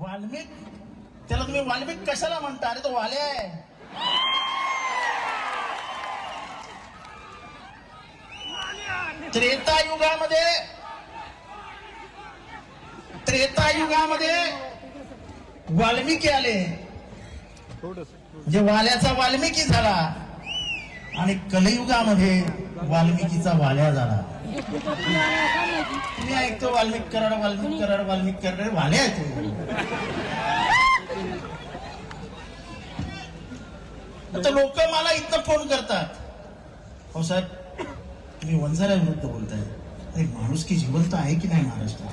वाल्मिक, त्याला तुम्ही वाल्मिक कशाला म्हणता? अरे तो वाले आहे. त्रेतायुगामध्ये वाल्मिकी आले, म्हणजे वाल्याचा वाल्मिकी झाला, आणि कलियुगामध्ये वाल्मिकीचा वाल्या झाला. तुम्ही ऐकतो वाल्मिक कराड, वाल्मिक कराड, वाल्मिक कराड, वाल्या आहे तो. लोक मला इथं फोन करतात, हो साहेब तुम्ही वंजाऱ्या विरुद्ध बोलताय, माणूस की जिवंत आहे की नाही महाराष्ट्रात?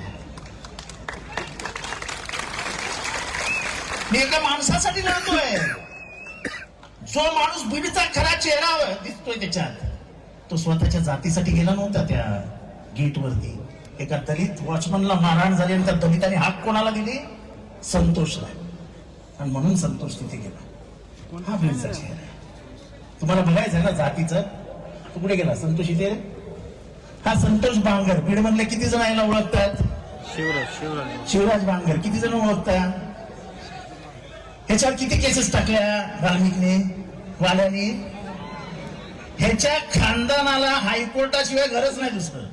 मी एका माणसासाठी लढतोय, जो माणूस बीडचा खरा चेहरा दिसतोय त्याच्यात, तो स्वतःच्या जातीसाठी गेला नव्हता. त्या गेटवरती एका दलित वॉचमनला मारहाण झाली आणि त्या दलिताने हाक कोणाला दिली? संतोषला, आणि म्हणून संतोष तिथे गेला. हा बीडचा चेहरा आहे. तुम्हाला बघायचं ना जातीचं, तू कुठे गेला? संतोष इथे. हा संतोष बांगर. बीड मधले किती जण याला ओळखतात? शिवराज बांगर. किती जण ओळखतात? ह्याच्यावर किती केसेस टाकल्या वाल्मिकने, वाल्याने? ह्याच्या खानदानाला हायकोर्टाशिवाय गरज नाही दुसरं.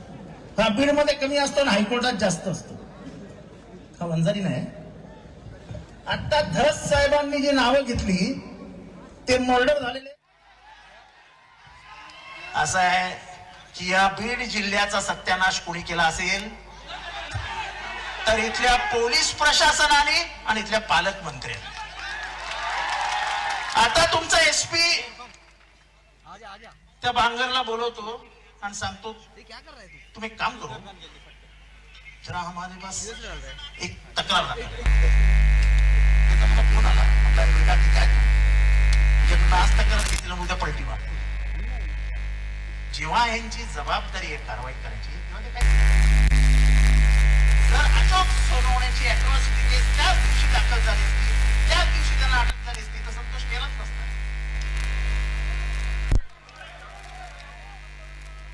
हा बीड मध्ये कमी असतो आणि हायकोर्टात जास्त असतो. हा वंजारी नाही. आता धस साहेबांनी जी नावं घेतली ते मर्डर झालेले. असं आहे की या बीड जिल्ह्याचा सत्यानाश कोणी केला असेल तर इथल्या पोलीस प्रशासनाने आणि इथल्या पालकमंत्र्यांनी. आता तुमचा एसपी त्या बांगरला बोलवतो आणि सांगतो तुम्ही एक काम करो, जरा हमारे पास एक तक्रार फोन आला, आज तक्रार घेतली उद्या पलटी मार. जेव्हा यांची जबाबदारी आहे कारवाई करायची, तेव्हा ते काय जर अशोक सोनवण्याची अॅट्रॉसिटी केस त्या दिवशी दाखल झाली असती, त्या दिवशी त्यांना अटक झाली असती, तर संतोष केलाच नसता.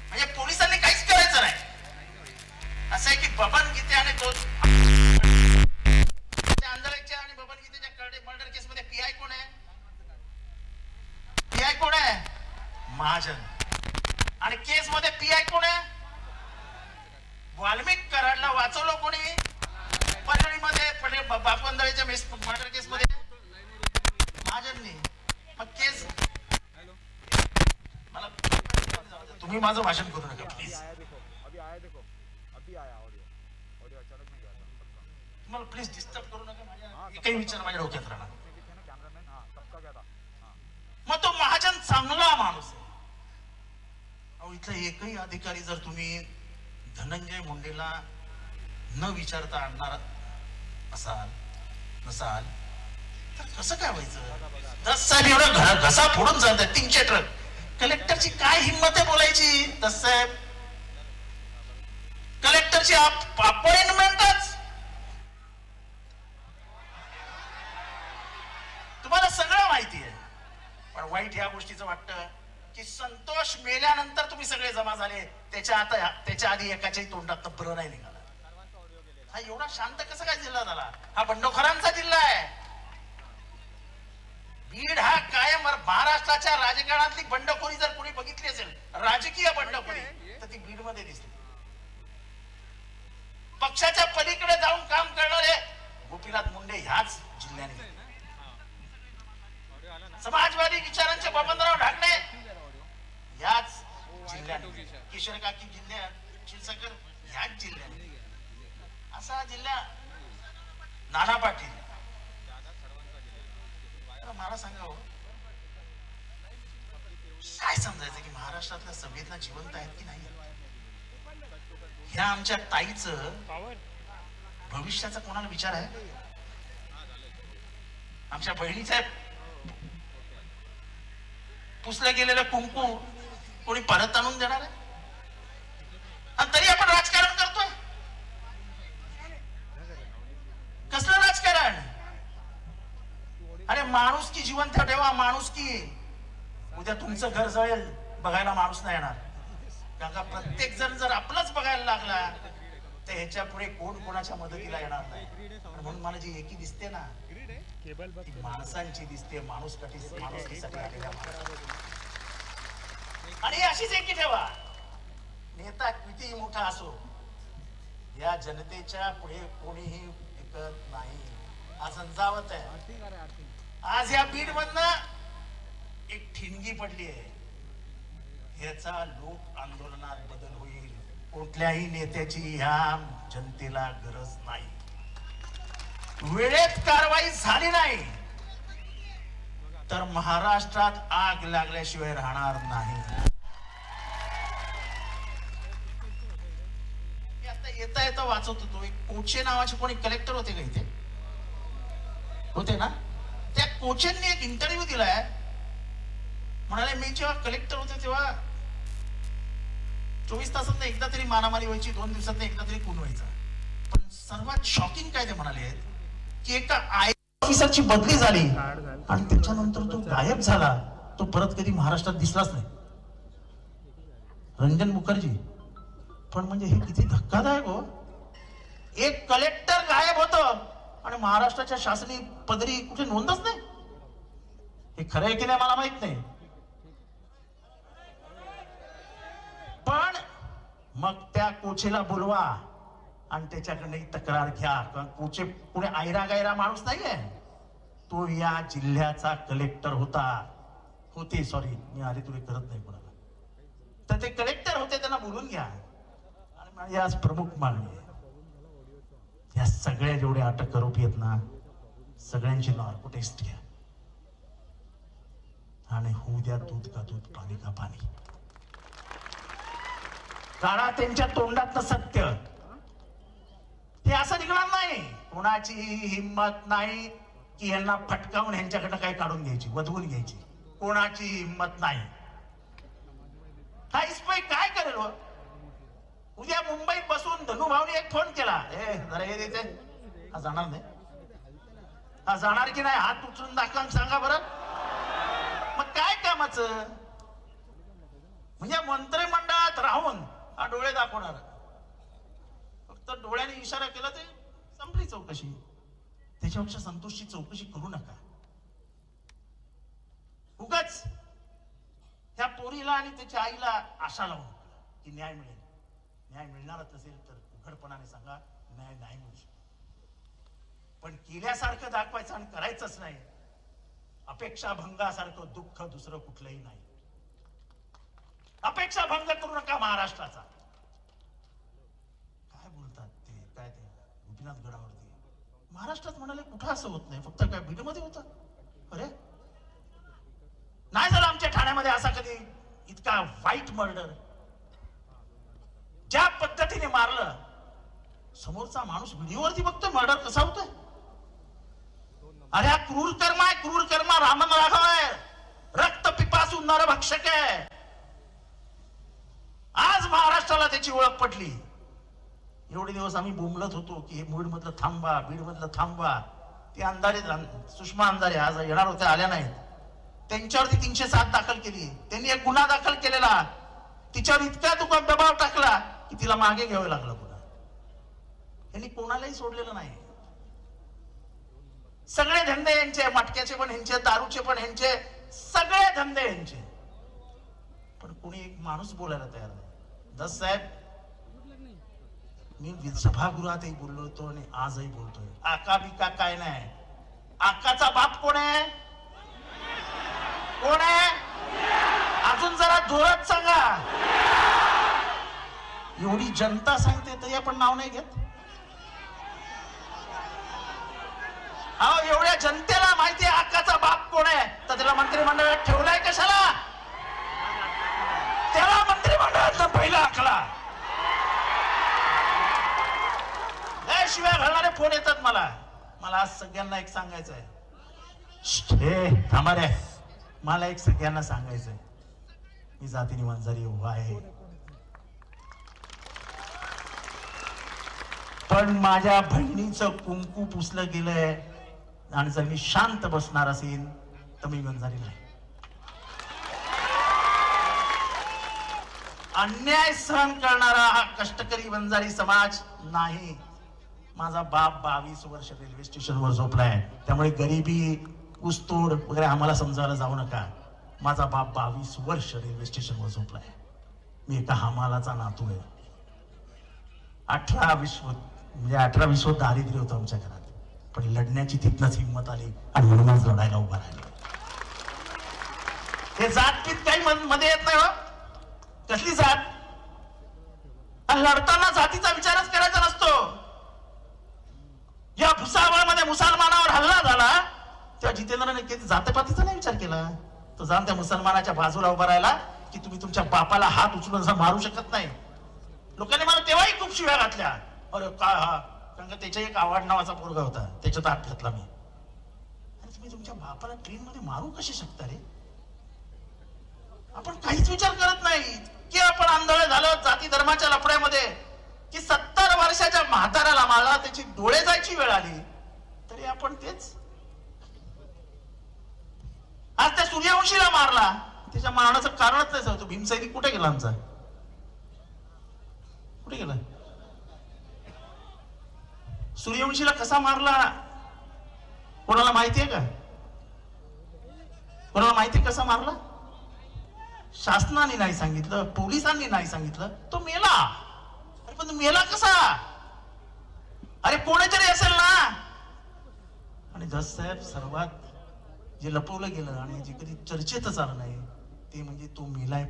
म्हणजे पोलिसांनी काहीच करायचं नाही. असं आहे की बबन गीते आणि अंधारेच्या आणि बबन गीतेच्या मर्डर केस मध्ये पीआय कोण आहे? पीआय कोण आहे? महाजन. आणि केस मध्ये पीआय कोण आहे? वाल्मिक कराडला वाचवलं कोणी? परळीमध्ये बापवंदळीच्या मर्डर केस मध्ये महाजननी. मग केस मला तुम्ही माझं भाषण करू नका प्लीज. तुम्हाला प्लीज डिस्टर्ब करू नका. माझ्या काही विचार माझ्या डोक्यात राहणार. मग तो महाजन चांगला माणूस आहे. इथला एकही अधिकारी जर तुम्ही धनंजय मुंडेला न विचारता आणणार नसाल तर कसं काय व्हायचं? 10 साहेब एवढा घसा फोडून जात आहे, 300 ट्रक. कलेक्टरची काय हिंमत आहे बोलायची? 10 साहेब कलेक्टरची अपॉइंटमेंटच. तुम्हाला सगळं माहिती आहे, पण वाईट ह्या गोष्टीचं वाटतं की संतोष मेल्यानंतर तुम्ही सगळे जमा झाले, त्याच्या आधी एकाच्याही तोंडात बरं नाही निघाला. हा एवढा शांत कसं काय जिल्हा झाला? हा बंडखोरांचा जिल्हा आहे. बीड हा कायम महाराष्ट्राच्या राजकारणातली बंडखोरी जर कोणी बघितली असेल, राजकीय बंडखोरी, तर ती बीड मध्ये दिसली. पक्षाच्या पलीकडे जाऊन काम करणारे गोपीनाथ मुंडे ह्याच जिल्ह्याने, समाजवादी विचारांचे बबनराव ढाकणे याच जिल्ह्याने, किशोर काकी जिल्ह्यात, क्षीरसागर ह्याच जिल्ह्याने, असा जिल्हा नाना पाटील. मला सांगा काय समजायचं की महाराष्ट्रातल्या संवेदना जिवंत आहेत की नाही? ह्या आमच्या ताईचं भविष्याचा कोणाला विचार आहे? आमच्या बहिणीचा पुसलं गेलेलं कुंकू कोणी परत आणून देणार आहे? आणि तरी आपण राजकारण करतोय. कसलं राजकारण? अरे माणुसकी जिवंत ठेवा, माणुसकी. उद्या तुमचं घर जळेल, बघायला माणूस नाही येणार. कारण का प्रत्येक जण जर आपलंच बघायला लागला तर ह्याच्या पुढे कोण कोणाच्या मदतीला येणार नाही. म्हणून मला जी एकी दिसते ना ती माणसांची दिसते, माणुसकीसाठी आलेल्या आणि अशीच एकी ठेवा. नेता कितीही मोठा असो, या जनतेच्या पुढे कोणीही टिकत नाही. आज अंजावत आहे. आज या बीड मधनं एक ठिणगी पडली आहे. ह्याचा लोक आंदोलनात बदल होईल. कुठल्याही नेत्याची ह्या जनतेला गरज नाही. वेळेत कारवाई झाली नाही तर महाराष्ट्रात आग लागल्याशिवाय राहणार नाही. येता येता वाचवत होतो. एक कोचे नावाचे कोणी कलेक्टर होते का इथे? होते ना? त्या कोचेंनी एक इंटरव्ह्यू दिलाय. म्हणाले मी जेव्हा कलेक्टर होते तेव्हा 24 तासात एकदा तरी मारामारी व्हायची, 2 दिवसात एकदा तरी खून व्हायचा. पण सर्वात शॉकिंग काय ते म्हणाले की एका ऑफिसरची बदली झाली आणि त्याच्यानंतर तो गायब झाला. तो परत कधी महाराष्ट्रात दिसलाच नाही. रंजन मुखर्जी. पण म्हणजे हे किती धक्कादायक हो. एक कलेक्टर गायब होतो आणि महाराष्ट्राच्या शासनी पदरी कुठे नोंदच नाही. हे खरं आहे की नाही मला माहित नाही. पण मग त्या कोचेला बोलवा आणि त्याच्याकडे तक्रार घ्या. कोचे पुढे आयरा गायरा माणूस नाहीये. तो या जिल्ह्याचा कलेक्टर होते. सॉरी, मी आले तुले करत नाही कोणाला. तर ते कलेक्टर होते, त्यांना बोलून घ्या. आणि माझी आज प्रमुख मागणी आहे, या सगळ्या जेवढे अटक आरोपी आहेत ना, सगळ्यांची नार्को टेस्ट घ्या आणि होऊ द्या दूध का दूध, पाणी का पाणी. काढा त्यांच्या तोंडातलं सत्य. हे असं निघणार नाही. कोणाची हिंमत नाही की यांना फटकावून यांच्याकडे काही काढून घ्यायची, वधवून घ्यायची. कोणाची हिंमत नाही. हा इस्माई काय करेल हो? उद्या मुंबईत बसून धनुभावनी एक फोन केला, जरा हे देते. हा जाणार नाही. हा जाणार की नाही? हात उचलून दाखवा सांगा बरं. मग काय कामाचं? म्हणजे मंत्रिमंडळात राहून हा डोळे दाखवणार. फक्त डोळ्याने इशारा केला ते संपली चौकशी. त्याच्यापेक्षा संतोषची चौकशी करू नका. उगाच त्या पोरीला आणि त्याच्या आईला आशा लावून की न्याय मिळेल. न्याय मिळणारच असेल तर उघडपणाने सांगा, न्याय नाही मिळू शकत. पण केल्यासारखं दाखवायचं आणि करायचंच नाही. अपेक्षा भंगासारखं दुःख दुसरं कुठलंही नाही. अपेक्षा भंग करू नका महाराष्ट्राचा. काय बोलतात ते, काय ते गोपीनाथ गडावरती महाराष्ट्रात म्हणाले कुठं असं होत नाही, फक्त काय बीड मध्ये होतं. अरे नाही झालं आमच्या ठाण्यामध्ये असा कधी इतका वाईट मर्डर. ज्या पद्धतीने मारलं, समोरचा माणूस व्हिडिओवरती बघतोय मर्डर कसा होतोय. अरे हा क्रूर कर्म आहे, क्रूर कर्म. रामन राघव आहे, रक्त पिपासू नरभक्षक आहे. आज महाराष्ट्राला त्याची ओळख पटली. एवढे दिवस आम्ही बोंबलत होतो की हे बीड मधलं थांबवा, बीड मधलं थांबवा. ते अंधारे, सुषमा अंधारे आज येणार होत्या, आल्या नाहीत. त्यांच्यावरती 307 दाखल केली. त्यांनी एक गुन्हा दाखल केलेला. तिच्यावर इतका दबाव टाकला की तिला मागे घ्यावं लागलं पुन्हा. यांनी कोणालाही सोडलेलं नाही. सगळे धंदे यांचे, मटक्याचे पण यांचे, दारूचे पण यांचे, सगळे धंदे यांचे. पण कोणी एक माणूस बोलायला तयार नाही. दस साहेब, मी सभागृहातही बोललो होतो आणि आजही बोलतोय. आका बिका काय नाही. आकाचा बाप कोण आहे? कोण आहे? अजून जरा जोरात सांगा. एवढी जनता सांगते तरी आपण नाव नाही घेत. अहो, एवढ्या जनतेला माहिती आहे आकाचा बाप कोण आहे, तर त्याला मंत्रिमंडळात ठेवलाय कशाला? त्याला मंत्रिमंडळात पहिला आखला. शिवाय घालणारे फोन येतात मला. आज सगळ्यांना एक सांगायचं आहे. हे थांबा रे, मला एक सगळ्यांना सांगायचंय. मी जातीने वंजारी उभा आहे, पण माझ्या बहिणीचं कुंकू पुसलं गेलंय आणि जर मी शांत बसणार असेल तर मी वंजारी नाही. अन्याय सहन करणारा हा कष्टकरी वंजारी समाज नाही. माझा बाप 22 वर्ष रेल्वे स्टेशनवर झोपलाय, त्यामुळे गरिबी ऊसतोड वगैरे आम्हाला समजायला जाऊ नका. माझा बाप 22 वर्ष रेल्वे स्टेशनवर झोपलाय. मी एका हमालाचा नातू आहे. 18-20 दारिद्र्य होतं आमच्या घरात, पण लढण्याची तिथनच हिंमत आली आणि म्हणूनच लढायला उभा राहिलो. हे जातपीत काही मध्ये येत नाही हो. कसली जात? लढताना जातीचा विचारच करायचा नसतो. या भुसावळमध्ये मुसलमानावर हल्ला झाला तेव्हा जितेंद्रने जातपातीचा नाही विचार केला. तो जाऊन त्या मुसलमानाच्या बाजूला उभा राहिला की तुम्ही तुमच्या बापाला हात उचलून असं मारू शकत नाही. लोकांनी मला तेव्हाही खूप शिव्या घातल्या. अरे काय हा, कारण का त्याच्या एक आवाड नावाचा पोरगा होता, त्याच्यात हात घातला मी. आणि तुम्ही तुमच्या बापाला ट्रेन मध्ये मारू कसे शकता रे? आपण काहीच विचार करत नाही की आपण आंधळे झालो जाती धर्माच्या लफड्यामध्ये, की 70 वर्षाच्या म्हाताऱ्याला मला त्याची डोळे जायची वेळ आली तरी आपण तेच. आज त्या सूर्यवंशीला मारला, त्याच्या मारण्याचं कारणच नाही सांगतो. भीमसैनिक कुठे गेला आमचा? कुठे गेला? सूर्यवंशीला कसा मारला कोणाला माहितीये का? कोणाला माहितीये कसा मारला? शासनाने नाही सांगितलं, पोलिसांनी नाही सांगितलं, तो मेला. अरे पण मेला कसा? अरे कोणीतरी असेल ना. आणि जस साहेब सर्वात जे लपवलं गेलं आणि जे कधी चर्चेतच आलं नाही ते म्हणजे तो मेलाय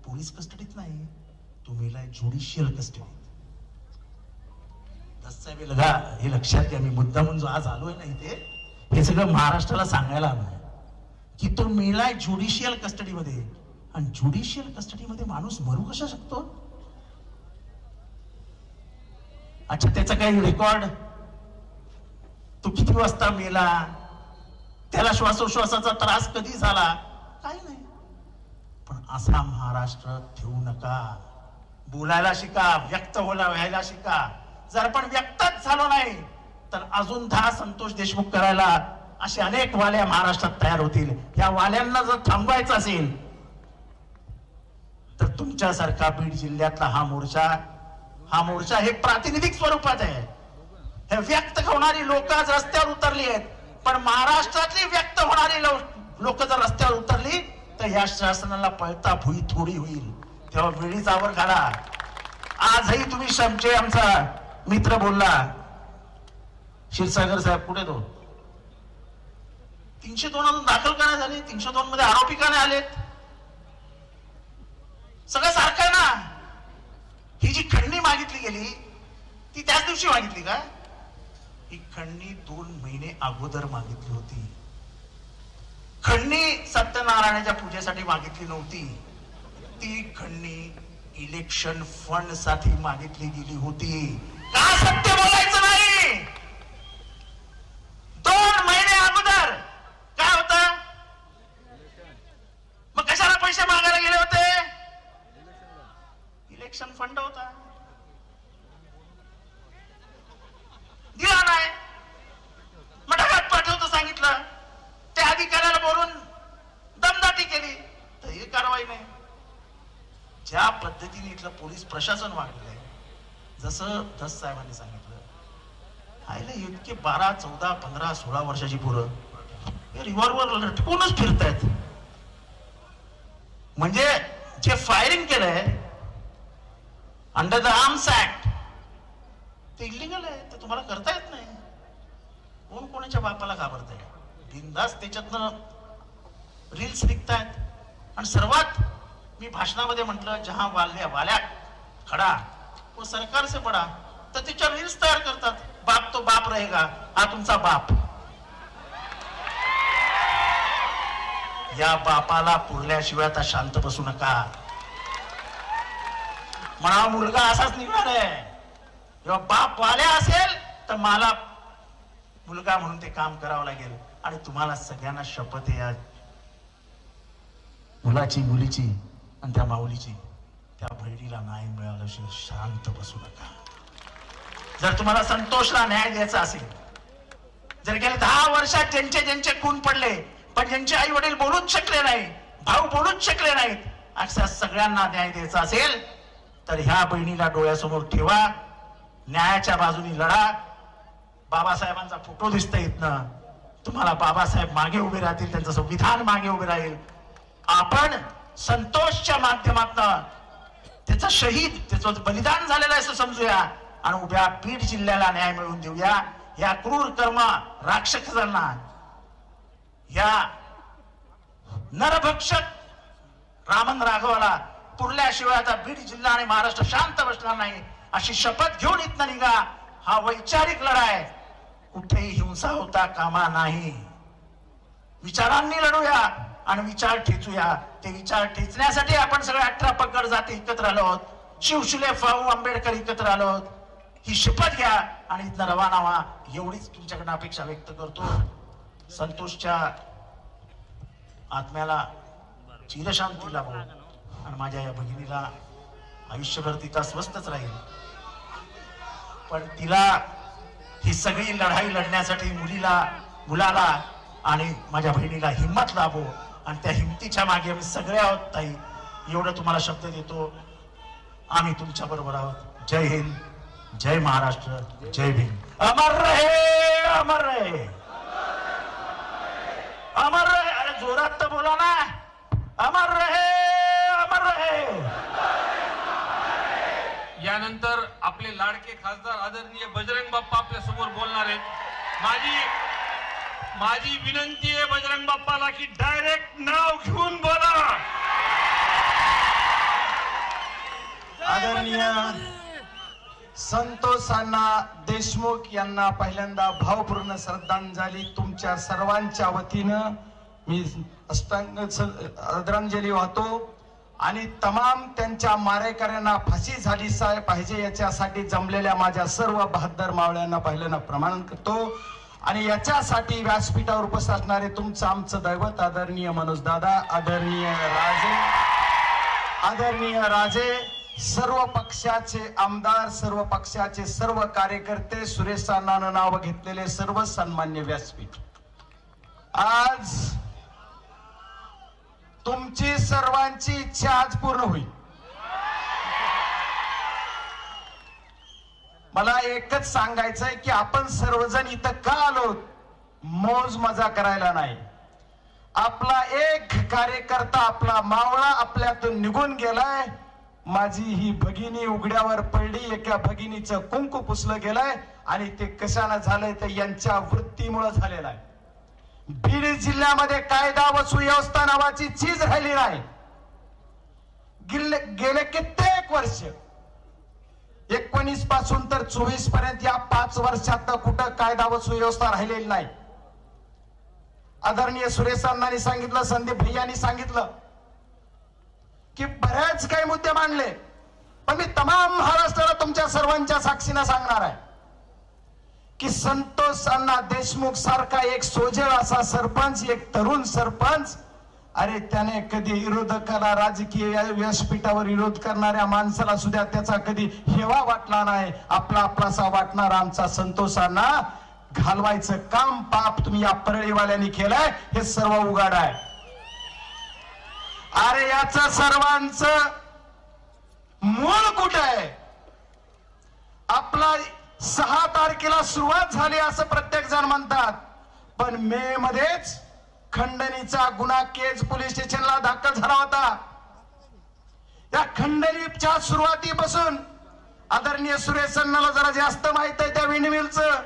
पोलीस कस्टडीत नाही, तो मेलाय ज्युडिशियल कस्टडीत. दस साहेब हे लक्षात घ्या. मी मुद्दामून जो आज आलोय ना इथे, हे सगळं महाराष्ट्राला सांगायला आलोय की तो मेलाय ज्युडिशियल कस्टडीमध्ये. आणि ज्युडिशियल कस्टडीमध्ये माणूस मरू कसा शकतो? अच्छा, त्याचा काही रेकॉर्ड? तो किती वाजता मेला, त्याला श्वासोश्वासाचा त्रास कधी झाला, काही नाही. पण असा महाराष्ट्र ठेवू नका. बोलायला शिका, व्यक्त व्हायला शिका. जर पण व्यक्तच झालो नाही तर अजून 10 संतोष देशमुख करायला असे अनेक वाल्या महाराष्ट्रात तयार होतील. या वाल्यांना जर थांबवायचं असेल तर तुमच्यासारखा बीड जिल्ह्यातला हा मोर्चा हे प्रातिनिधिक स्वरूपात आहे. हे व्यक्त होणारी लोक आज रस्त्यावर उतरली आहेत, पण महाराष्ट्रातली व्यक्त होणारी लोक जर रस्त्यावर उतरली तर या शासनाला पळता भुई थोडी होईल. तेव्हा वेळीच आवर घाला. आजही तुम्ही शमचे आमचा मित्र बोलला, क्षीरसागर साहेब कुठे तो? 302 अजून दाखल का नाही झाली? 302 मध्ये आरोपी का नाही आलेत? सगळं सारखं आहे ना. ही जी खंडणी मागितली गेली ती त्याच दिवशी मागितली का? ही खंडणी 2 महिने अगोदर मागितली होती. खंडणी सत्यनारायणाच्या पूजेसाठी मागितली नव्हती. ती खंडणी इलेक्शन फंड साठी मागितली गेली होती. का सत्य बोलायचं नाही? 2 महिने अगोदर काय होतं? मग कशाला पैसे मागायला गेले होते? इलेक्शन फंड होता, दिला नाही. मठात पाठवतो सांगितलं, त्या अधिकाऱ्याला बोलून दमदाटी केली तर ही कारवाई नाही. ज्या पद्धतीने इथलं पोलीस प्रशासन वागलंय, जसं दस साहेबांनी सांगितलं, आयला इतके 12, 14, 15, 16 वर्षाची पोरं रिव्हॉल्वर लटकूनच फिरतायत. म्हणजे जे फायरिंग केलंय अंडर द आर्म्स ऍक्ट ते इलिगल आहे, ते तुम्हाला करता येत नाही. कोण कोणाच्या बापाला घाबरताय? बिनधास्त त्याच्यातनं रील्स निघतायत. आणि सर्वात मी भाषणामध्ये म्हटलं, जहां वाल्या खडा वो सरकार से बडा, तर त्याच्या रील्स तयार करतात. बाप तो बाप रहेगा, हा तुमचा बाप. या बापाला पुरल्याशिवाय आता शांत बसू नका. म्हणा मुलगा असाच निघणार आहे. जेव्हा बाप वाल्या असेल तर मला मुलगा म्हणून ते काम करावं लागेल. आणि तुम्हाला सगळ्यांना शपथ आहे, मुलाची, मुलीची आणि त्या माऊलीची, त्या बहिणीला न्याय मिळाल्याशिवाय शांत बसू नका. जर तुम्हाला संतोषला न्याय द्यायचा असेल, जर गेल्या 10 वर्षात ज्यांचे खून पडले पण ज्यांचे आई वडील बोलूच शकले नाही, भाऊ बोलूच शकले नाहीत, अशा सगळ्यांना न्याय द्यायचा असेल तर ह्या बहिणीला डोळ्यासमोर ठेवा, न्यायाच्या बाजूनी लढा. बाबासाहेबांचा फोटो दिसतोय इथनं, तुम्हाला बाबासाहेब मागे उभे राहतील, त्यांचं संविधान मागे उभे राहील. आपण संतोषच्या माध्यमातून त्याचं शहीद, त्याचं बलिदान झालेलं आहे असं समजूया आणि उभ्या बीड जिल्ह्याला न्याय मिळवून देऊया. या क्रूर कर्म राक्षसांना, या नरभक्षक रामन राघवाला पुरल्याशिवाय आता बीड जिल्हा आणि महाराष्ट्र शांत बसणार नाही अशी शपथ घेऊन इथनं निघा. हा वैचारिक लढा आहे, कुठेही हिंसा होता कामा नाही. विचारांनी लढूया आणि विचार ठेचूया. ते विचार ठेचण्यासाठी आपण सगळे 18 पगड जाती एकत्र आलो आहोत, शिवशुले फाऊ आंबेडकर एकत्र आलो आहोत. ही शपथ घ्या आणि इथनं रवाना व्हा, एवढीच तुमच्याकडनं अपेक्षा व्यक्त करतो. संतोषच्या आत्म्याला चिरशांती लाभो आणि माझ्या या भगिनीला आयुष्यभर तिचा स्वस्तच राहील. पण तिला ही सगळी लढाई लढण्यासाठी मुलाला आणि माझ्या बहिणीला हिंमत लाभो आणि त्या हिमतीच्या मागे आम्ही सगळे आहोत ताई. एवढं तुम्हाला शब्द देतो, आम्ही तुमच्या बरोबर आहोत. जय हिंद, जय महाराष्ट्र, जय भीम. अमर रहे, अमर रहे, अमर रहे. अरे जोरात तर बोला ना. अमर रहे, अमर रहे. यानंतर आपले लाडके खासदार आदरणीय बजरंग बाप्पा आपल्या समोर बोलणार आहेत. माझी विनंती आहे बजरंग बाप्पाला की डायरेक्ट नाव घेऊन बोला. आदरणीय संतोष अण्णा देशमुख यांना पहिल्यांदा भावपूर्ण श्रद्धांजली तुमच्या सर्वांच्या वतीनं मी आदरांजली वाहतो आणि तमाम त्यांच्या मारेकऱ्यांना फाशी झाली पाहिजे याच्यासाठी जमलेल्या माझ्या सर्व बहादर मावळ्यांना पहिल्यांदा प्रमाण करतो. आणि याच्यासाठी व्यासपीठावर उपस्थित असणारे तुमचं आमचं दैवत आदरणीय मनोज दादा, आदरणीय राजे, सर्व पक्षाचे आमदार, सर्व पक्षाचे सर्व कार्यकर्ते, सुरेश अण्णांचं नाव घेतलेले सर्व सन्मान्य व्यासपीठ. आज तुमची सर्वांची इच्छा आज पूर्ण होईल. मला एकच सांगायचंय की आपण सर्वजण इथं का आलो, मौज मजा करायला नाही. आपला एक कार्यकर्ता, आपला मावळा आपल्यातून निघून गेलाय. माझी ही भगिनी उघड्यावर पडली, एका भगिनीचं कुंकू पुसलं गेलंय आणि ते कशानं झालंय तर यांच्या वृत्तीमुळे झालेलं आहे. बीड जिल्ह्यामध्ये कायदा व सुव्यवस्था नावाची चीज राहिली नाही. गेले कित्येक वर्ष, 19 पासून तर 24 पर्यंत या 5 वर्षात कुठं कायदा व सुव्यवस्था राहिलेली नाही. आदरणीय सुरेश अण्णांनी सांगितलं, संदीप भैयांनी सांगितलं की बरेच काही मुद्दे मांडले, पण मी तमाम महाराष्ट्राला तुमच्या सर्वांच्या साक्षीने सांगणार आहे की संतोष अण्णा देशमुख सारखा एक सोजळ असा सरपंच, एक तरुण सरपंच, अरे त्याने कधी विरोधकाला, राजकीय व्यासपीठावर विरोध करणाऱ्या माणसाला सुद्धा त्याचा कधी हेवा वाटला नाही. आपलासा वाटणारा आमचा संतोष अण्णा घालवायचं काम पाप तुम्ही या परळीवाल्यांनी केलंय, हे सर्व उघड आहे. अरे याचं सर्वांचं मूळ कुठं आहे? आपला 6 तारखेला सुरुवात झाली असं प्रत्येक जण म्हणतात, पण मे मध्येच खंडणीचा गुन्हा केज पोलीस स्टेशनला दाखल झाला होता. या खंडणीच्या सुरुवातीपासून आदरणीय सुरेश अण्णाला जरा जास्त माहित आहे त्या विंडमिलचं.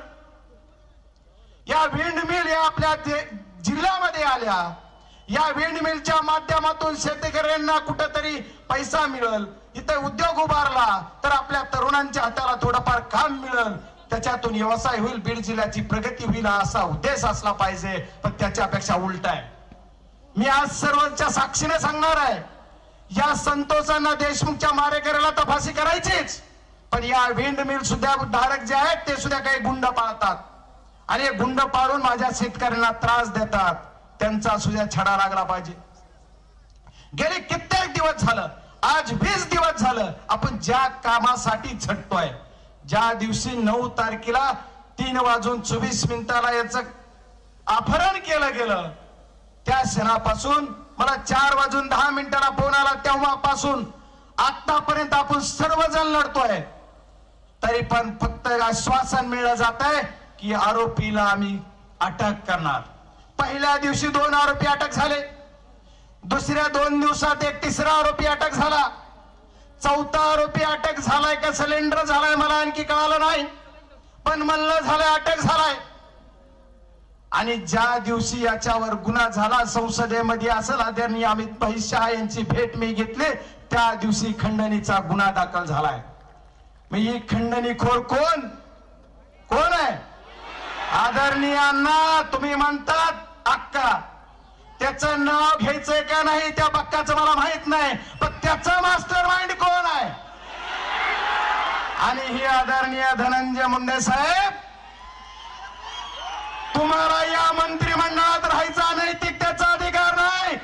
या विंडमिल या आपल्या जिल्ह्यामध्ये आल्या. या विंडमिलच्या माध्यमातून शेतकऱ्यांना कुठेतरी पैसा मिळेल, इथं उद्योग उभारला तर आपल्या तरुणांच्या हाताला थोडंफार काम मिळेल, त्याच्यातून व्यवसाय होईल, बीड जिल्ह्याची प्रगती होईल असा उद्देश असला पाहिजे. पण त्याच्यापेक्षा उलट आहे. मी आज सर्वांच्या साक्षीने सांगणार आहे, या संतोष अण्णा देशमुखच्या मारेकऱ्याला तर फाशी करायचीच, पण या विंडमिल सुद्धा धारक जे आहेत ते सुद्धा काही गुंड पाळतात आणि गुंड पाळून माझ्या शेतकऱ्यांना त्रास देतात. त्यांचा सुद्धा छडा लागला पाहिजे. गेले कित्येक दिवस झालं, आज 20 दिवस झालं आपण ज्या कामासाठी झटतोय, ज्या दिवशी 9 तारखेला 3:24 याचं अपहरण केलं गेलं, त्या क्षणापासून मला 4:10 फोन आला तेव्हापासून आतापर्यंत आपण सर्वजण लढतोय, तरी पण फक्त आश्वासन मिळलं जात आहे की आरोपीला आम्ही अटक करणार. पहिल्या दिवशी 2 आरोपी अटक झाले, दुसऱ्या 2 दिवसात एक तिसरा आरोपी अटक झाला, चौथा आरोपी अटक झालाय का सिलेंडर झालाय मला आणखी कळालं नाही, पण म्हणलं झालंय अटक झालाय. आणि ज्या दिवशी याच्यावर गुन्हा झाला संसदेमध्ये असेल आदरणीय अमित भाई शहा यांची भेट मी घेतली, त्या दिवशी खंडणीचा गुन्हा दाखल झालाय. मग ही खंडणीखोर कोण आहे? आदरणीय अण्णा, तुम्ही म्हणतात अक्का, त्याचं नाव घ्यायचंय का नाही त्या बक्काचं मला माहित नाही, पण त्याचा मास्टर माइंड कोण आहे? आणि ही आदरणीय धनंजय मुंडे साहेब, तुम्हाला या मंत्रिमंडळात राहायचा नैतिकतेचा अधिकार नाही.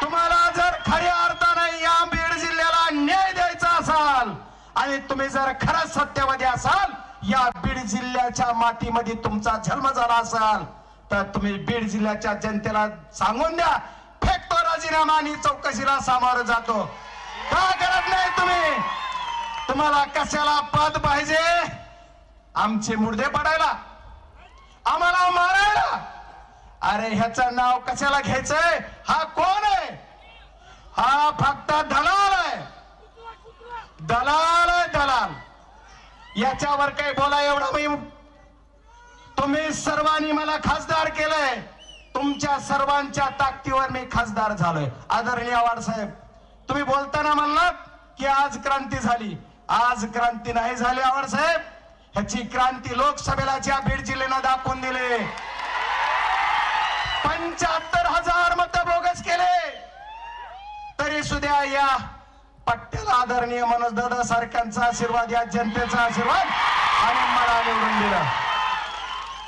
तुम्हाला जर खऱ्या अर्थाने या बीड जिल्ह्याला न्याय द्यायचा असाल आणि तुम्ही जर खरंच सत्यवादी असाल, या बीड जिल्ह्याच्या मातीमध्ये तुमचा जन्म झाला असाल, तर तुम्ही बीड जिल्ह्याच्या जनतेला सांगून द्या, फेकतो राजीनामा आणि चौकशीला सामोरं जातो. का करत नाही तुम्ही? तुम्हाला कशाला पद पाहिजे? आमचे मुर्दे पडायला, आम्हाला मारायला? अरे ह्याचं नाव कशाला घ्यायचंय? हा कोण आहे? हा फक्त दलाल आहे, दलाल आहे, दलाल. याच्यावर काही बोला एवढा मी, तुम्ही सर्वांनी मला खासदार केलंय, तुमच्या सर्वांच्या ताकदीवर मी खासदार झालोय. आदरणीय आव्हाड साहेब, तुम्ही बोलताना म्हणलात की आज क्रांती झाली. आज क्रांती नाही झाली आव्हाड साहेब, ह्याची क्रांती लोकसभेला ज्या बीड जिल्ह्यानं दाखवून दिले. 75,000 मत बोगस केले, तरी सुद्धा या पट्ट्याला आदरणीय मनोज दादा सारख्यांचा आशीर्वाद, या जनतेचा आशीर्वाद आणि मला निवडून दिलं.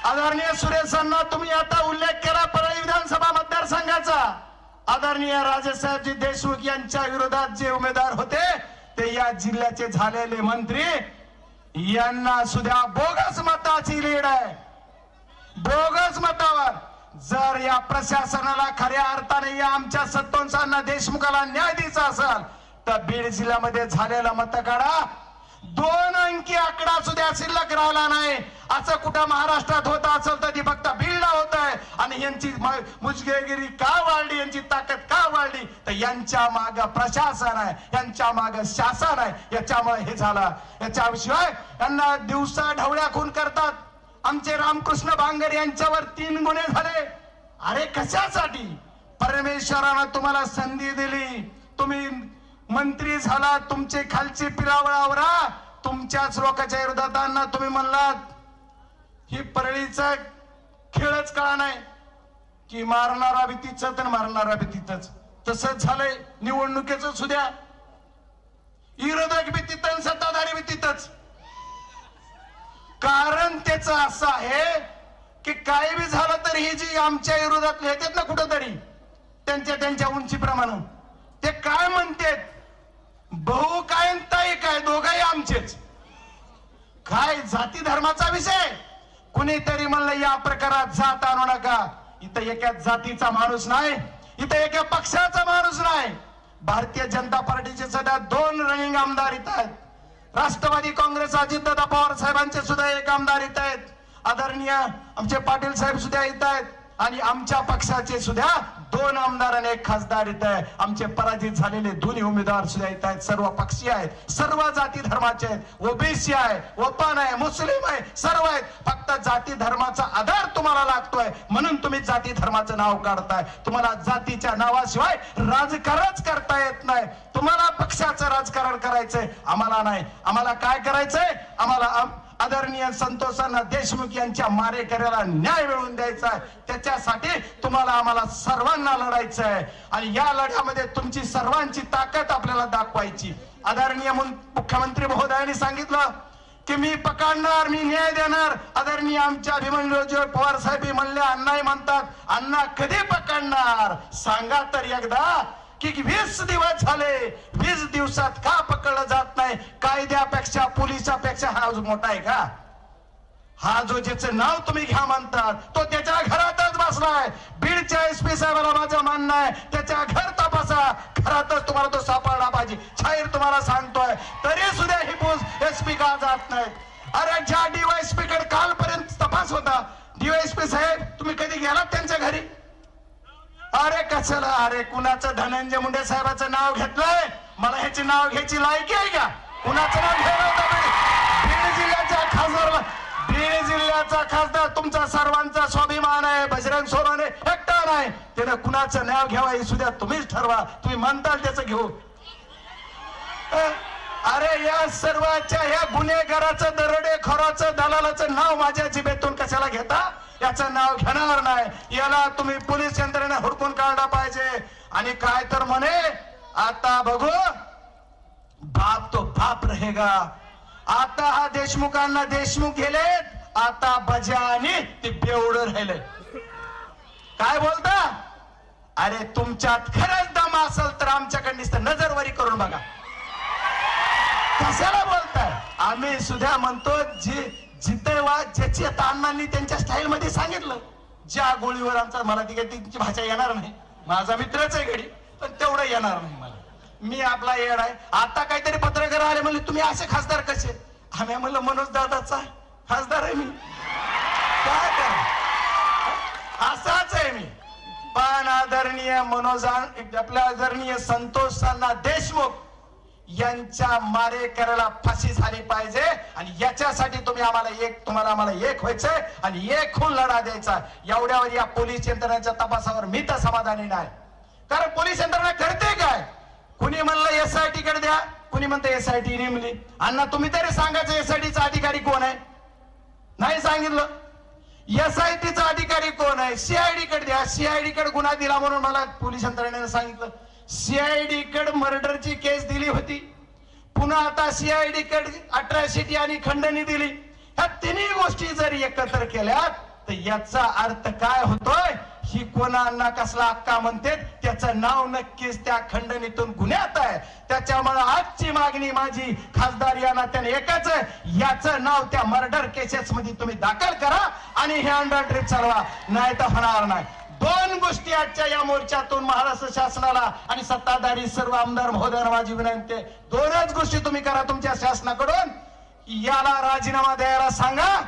आदरणीय सुरेश अण्णा, तुम्ही आता उल्लेख केला परळी विधानसभा मतदारसंघाचा. आदरणीय राजेसाहेबजी देशमुख यांच्या विरोधात जे उमेदवार होते ते या जिल्ह्याचे झालेले मंत्री, यांना सुद्धा बोगस मताची लीड आहे, बोगस मतावर. जर या प्रशासनाला खऱ्या अर्थाने या आमच्या सत्तोंसांना देशमुखाला न्याय द्यायचा असेल तर बीड जिल्ह्यामध्ये झालेला मतकाढा 2 अंकी आकडा सुद्धा शिल्लक राहिला नाही. असं कुठं महाराष्ट्रात होत असेल तर ती फक्त बीडला होत आहे. आणि यांची मुजगेगिरी का वाढली, यांची ताकद का वाढली, तर यांच्या माग प्रशासन आहे, यांच्या माग शासन आहे, याच्यामुळे हे झालं. याच्याशिवाय यांना दिवसा ढवळ्या खून करतात. आमचे रामकृष्ण भांगर यांच्यावर 3 गुन्हे झाले. अरे कशासाठी? परमेश्वरानं तुम्हाला संधी दिली, तुम्ही मंत्री झाला, तुमचे खालचे पिरावळावरा तुमच्याच लोकांच्या विरोधात तुम्ही म्हणलात ही परळीचा खेळच कळा नाही की मारणारा बी तिथंच तर मारणारा बी तिथंच. तसंच झालंय निवडणुकीचं सुद्धा, विरोधक बी तिथं, सत्ताधारी बी तिथंच. कारण त्याच असं आहे की काही बी झालं तर ही जी आमच्या विरोधात येतात ना कुठंतरी त्यांच्या उंचीप्रमाणे, ते काय म्हणतात, भाऊ काय ताई काय, दोघंही आमचेच. काय जाती धर्माचा विषय? कुणीतरी म्हणलं या प्रकारात जात आणू नका. इथं एका जातीचा माणूस नाही, इथं एका पक्षाचा माणूस नाही. भारतीय जनता पार्टीचे सध्या 2 रनिंग आमदार इथं आहेत. राष्ट्रवादी काँग्रेस अजितदादा पवार साहेबांचे सुद्धा 1 आमदार इथं आहेत. आदरणीय आमचे पाटील साहेब सुद्धा इथं आहेत. आणि आमच्या पक्षाचे सुद्धा 2 आमदार आणि 1 खासदार इथं आहे. आमचे पराजित झालेले दोन्ही उमेदवार सुद्धा इथं आहेत. सर्व पक्षीय आहेत, सर्व जाती धर्माचे आहेत, ओबीसी आहे, ओपन आहे, मुस्लिम आहे, सर्व आहेत. फक्त जाती धर्माचा आधार तुम्हाला लागतोय म्हणून तुम्ही जाती धर्माचं नाव काढताय. तुम्हाला जातीच्या नावाशिवाय राजकारणच करता येत नाही. तुम्हाला पक्षाचं राजकारण करायचंय, आम्हाला नाही. आम्हाला काय करायचंय? आम्हाला आदरणीय संतोषांना देशमुख यांच्या मारेकऱ्याला न्याय मिळवून द्यायचा आहे. त्याच्यासाठी तुम्हाला आम्हाला सर्वांना लढायचं आहे आणि या लढ्यामध्ये तुमची सर्वांची ताकद आपल्याला दाखवायची. आदरणीय मुख्यमंत्री महोदयांनी सांगितलं की मी पकडणार, मी न्याय देणार. आदरणीय आमच्या अभिमन्यू पवार साहेब म्हणले, अण्णाही म्हणतात, अण्णा कधी पकडणार सांगा तर एकदा. की 20 दिवस झाले, 20 दिवसात का पकडलं जात नाही? कायद्यापेक्षा पोलिसापेक्षा हा मोठा आहे का? हा जो ज्याचं नाव तुम्ही घ्या म्हणतात तो त्याच्या घरातच बसलाय. बीडच्या एसपी साहेबाला माझं म्हणणं आहे त्याच्या घर तपासा, घरातच तुम्हाला तो सापडला पाहिजे. शाहीर तुम्हाला सांगतोय तरी सुद्धा ही पोस्ट एसपी का जात नाही? अरे ज्या डीवायएसपी कडे कालपर्यंत तपास होता, डीवायएसपी साहेब तुम्ही कधी गेलात त्यांच्या घरी? अरे कशाला? अरे कुणाचं धनंजय मुंडे साहेबाचं नाव घेतलंय? मला ह्याचे नाव घ्यायची लायकी आहे का? कुणाचं नाव घ्यायला होतं? बीड जिल्ह्याच्या खासदार, बीड जिल्ह्याचा खासदार तुमचा सर्वांचा स्वाभिमान आहे. बजरंग सोनवणे एकटा नाही, त्यानं कुणाचं नाव घ्यावं हे सुद्धा तुम्हीच ठरवा. तुम्ही म्हणताल त्याचं घेऊ. अरे या सर्वांच्या या गुन्हेगाराचं, दरोडेखोराचं, दलालाचं नाव माझ्या जिभेतून कशाला घेता? याचं नाव घेणार नाही. याला तुम्ही पोलीस यंत्रणेने हुडकून काढला पाहिजे. आणि काय तर म्हणे आता बघू बाप तो बाप रहेगा. आता हा देशमुखांना देशमुख गेलेत, आता बजा आणि ते बेवडं राहिले. काय बोलता? अरे तुमच्यात खरंच दम असेल तर आमच्याकडे नुसतं नजरवरी करून बघा. कशाला बोलताय? आम्ही सुद्धा म्हणतो जिथे वा ज्याची आता अण्णांनी त्यांच्या स्टाईल मध्ये सांगितलं, ज्या गोळीवर आमचा, मला ती तिची भाषा येणार नाही, माझा मित्रच आहे घडी, पण तेवढं येणार नाही मला. मी आपला येड आहे. आता काहीतरी पत्रकार आले म्हणले तुम्ही असे खासदार कसे? आम्ही म्हणलं मनोज दादाचा खासदार आहे मी, काय करा असाच आहे मी. पण आदरणीय मनोज, आपल्या आदरणीय संतोष अण्णा देशमुख यांच्या मारेकऱ्याला फाशी झाली पाहिजे. आणि याच्यासाठी तुम्हाला आम्हाला एक व्हायचंय आणि एक होऊन लढा द्यायचा. एवढ्यावर या पोलीस यंत्रणेच्या तपासावर मी तर समाधानी नाही. कारण पोलीस यंत्रणा करते काय? कुणी म्हणलं एसआयटी कडे द्या, कुणी म्हणतं एसआयटी नेमली. अण्णा तुम्ही तरी सांगायचं एसआयटीचा अधिकारी कोण आहे? नाही सांगितलं. एसआयटीचा अधिकारी कोण आहे? सीआयडी कडे द्या. सीआयडी कडे गुन्हा दिला म्हणून मला पोलीस यंत्रणेने सांगितलं. सीआयडी कडे मर्डरची केस दिली होती, पुन्हा आता सीआयडी कडे अट्रॅसिटी आणि खंडणी दिली. ह्या तिन्ही गोष्टी जर एकत्र केल्या तर याचा अर्थ काय होतोय? ही कोणाला कसला हक्का म्हणते त्याचं नाव नक्कीच त्या खंडणीतून गुन्ह्यात आहे. त्याच्यामुळे आजची मागणी माझी खासदार या नात्याने एकच आहे, याचं नाव त्या मर्डर केसेस मध्ये तुम्ही दाखल करा आणि हे अंडर ट्रिप चालवा, नाही तर होणार नाही. दोन गोष्टी आजच्या या मोर्चातून महाराष्ट्र शासनाला आणि सत्ताधारी सर्व आमदार महोदयांना माझी विनंती आहे, दोनच गोष्टी तुम्ही करा तुमच्या शासनाकडून. याला राजीनामा द्यायला सांगा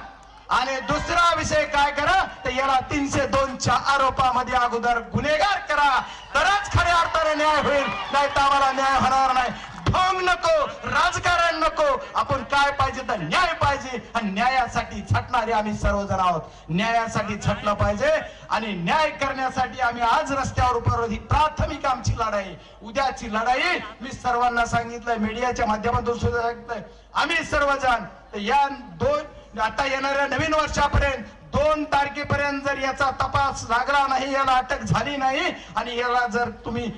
आणि दुसरा विषय काय करा तर याला 302च्या आरोपामध्ये अगोदर गुन्हेगार करा, तरच खऱ्या अर्थाने न्याय होईल, नाही तर आम्हाला न्याय होणार नाही. ढोंग नको, राजकारण नको, आपण काय पाहिजे तर न्याय पाहिजे. आणि न्यायासाठी झटणारे आम्ही सर्वजण आहोत. न्यायासाठी झटलं पाहिजे आणि न्याय करण्यासाठी आम्ही आज रस्त्यावर उतरलो. ही प्राथमिक आमची लढाई. उद्याची लढाई मी सर्वांना सांगितलंय, मीडियाच्या माध्यमातून सुद्धा सांगितलंय, आम्ही सर्वजण या आता येणाऱ्या नवीन वर्षापर्यंत 2 तारखेपर्यंत जर याचा तपास लागला नाही, याला अटक झाली नाही आणि याला जर तुम्ही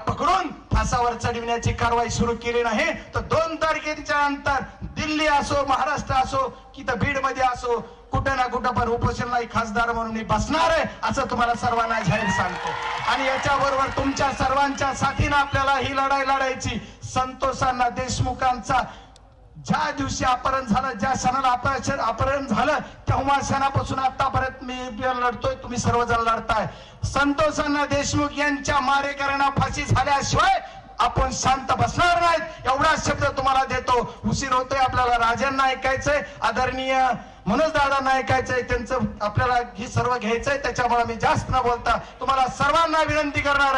पकडून फासावर चढविण्याची कारवाई सुरू केली नाही तर 2 तारखेच्या नंतर दिल्ली असो, महाराष्ट्र असो की तर बीड मध्ये असो, कुठं ना कुठं पण उपोषणला खासदार म्हणून मी बसणार आहे असं तुम्हाला सर्वांना जाहीर सांगतो. आणि याच्याबरोबर तुमच्या सर्वांच्या साथीनं आपल्याला ही लढाई लढायची. संतोष अण्णा देशमुखांचा ज्या दिवशी अपहरण झालं, ज्या क्षणाला अपहरण झालं तेव्हा क्षणापासून आतापर्यंत मी लढतोय, तुम्ही सर्वजण लढताय. संतोष अण्णा देशमुख यांच्या मारेकऱ्यांना फाशी झाल्याशिवाय आपण शांत बसणार नाहीत, एवढा शब्द तुम्हाला देतो. उशीर होतोय, आपल्याला राजांना ऐकायचंय, आदरणीय मनोज दादांना ऐकायचंय, त्यांचं आपल्याला ही सर्व घ्यायचंय. त्याच्यामुळे मी जास्त न बोलता तुम्हाला सर्वांना विनंती करणार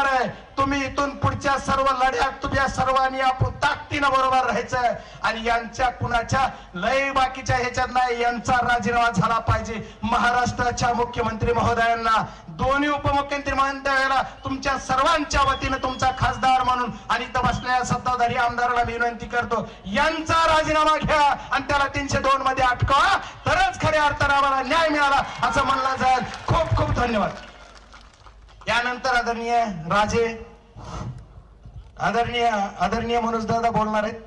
आहे, तुम्ही इथून पुढच्या सर्व लढ्यात तुझ्या सर्वांनी आपण ताकदीनं बरोबर राहायचंय. आणि यांच्या कुणाच्या लय बाकीच्या ह्याच्यात नाही, यांचा राजीनामा झाला पाहिजे. महाराष्ट्राच्या मुख्यमंत्री महोदयांना, दोन्ही उपमुख्यमंत्री महोदयाला तुमच्या सर्वांच्या वतीनं तुमचा खासदार म्हणून आणि इथं बसलेल्या सत्ताधारी आमदाराला मी विनंती करतो, यांचा राजीनामा घ्या आणि त्याला 302 मध्ये अटकवा, तरच खऱ्या अर्थाने आम्हाला न्याय मिळाला असं म्हणलं जाईल. खूप खूप धन्यवाद. यानंतर आदरणीय मनोज दादा बोलणार आहेत.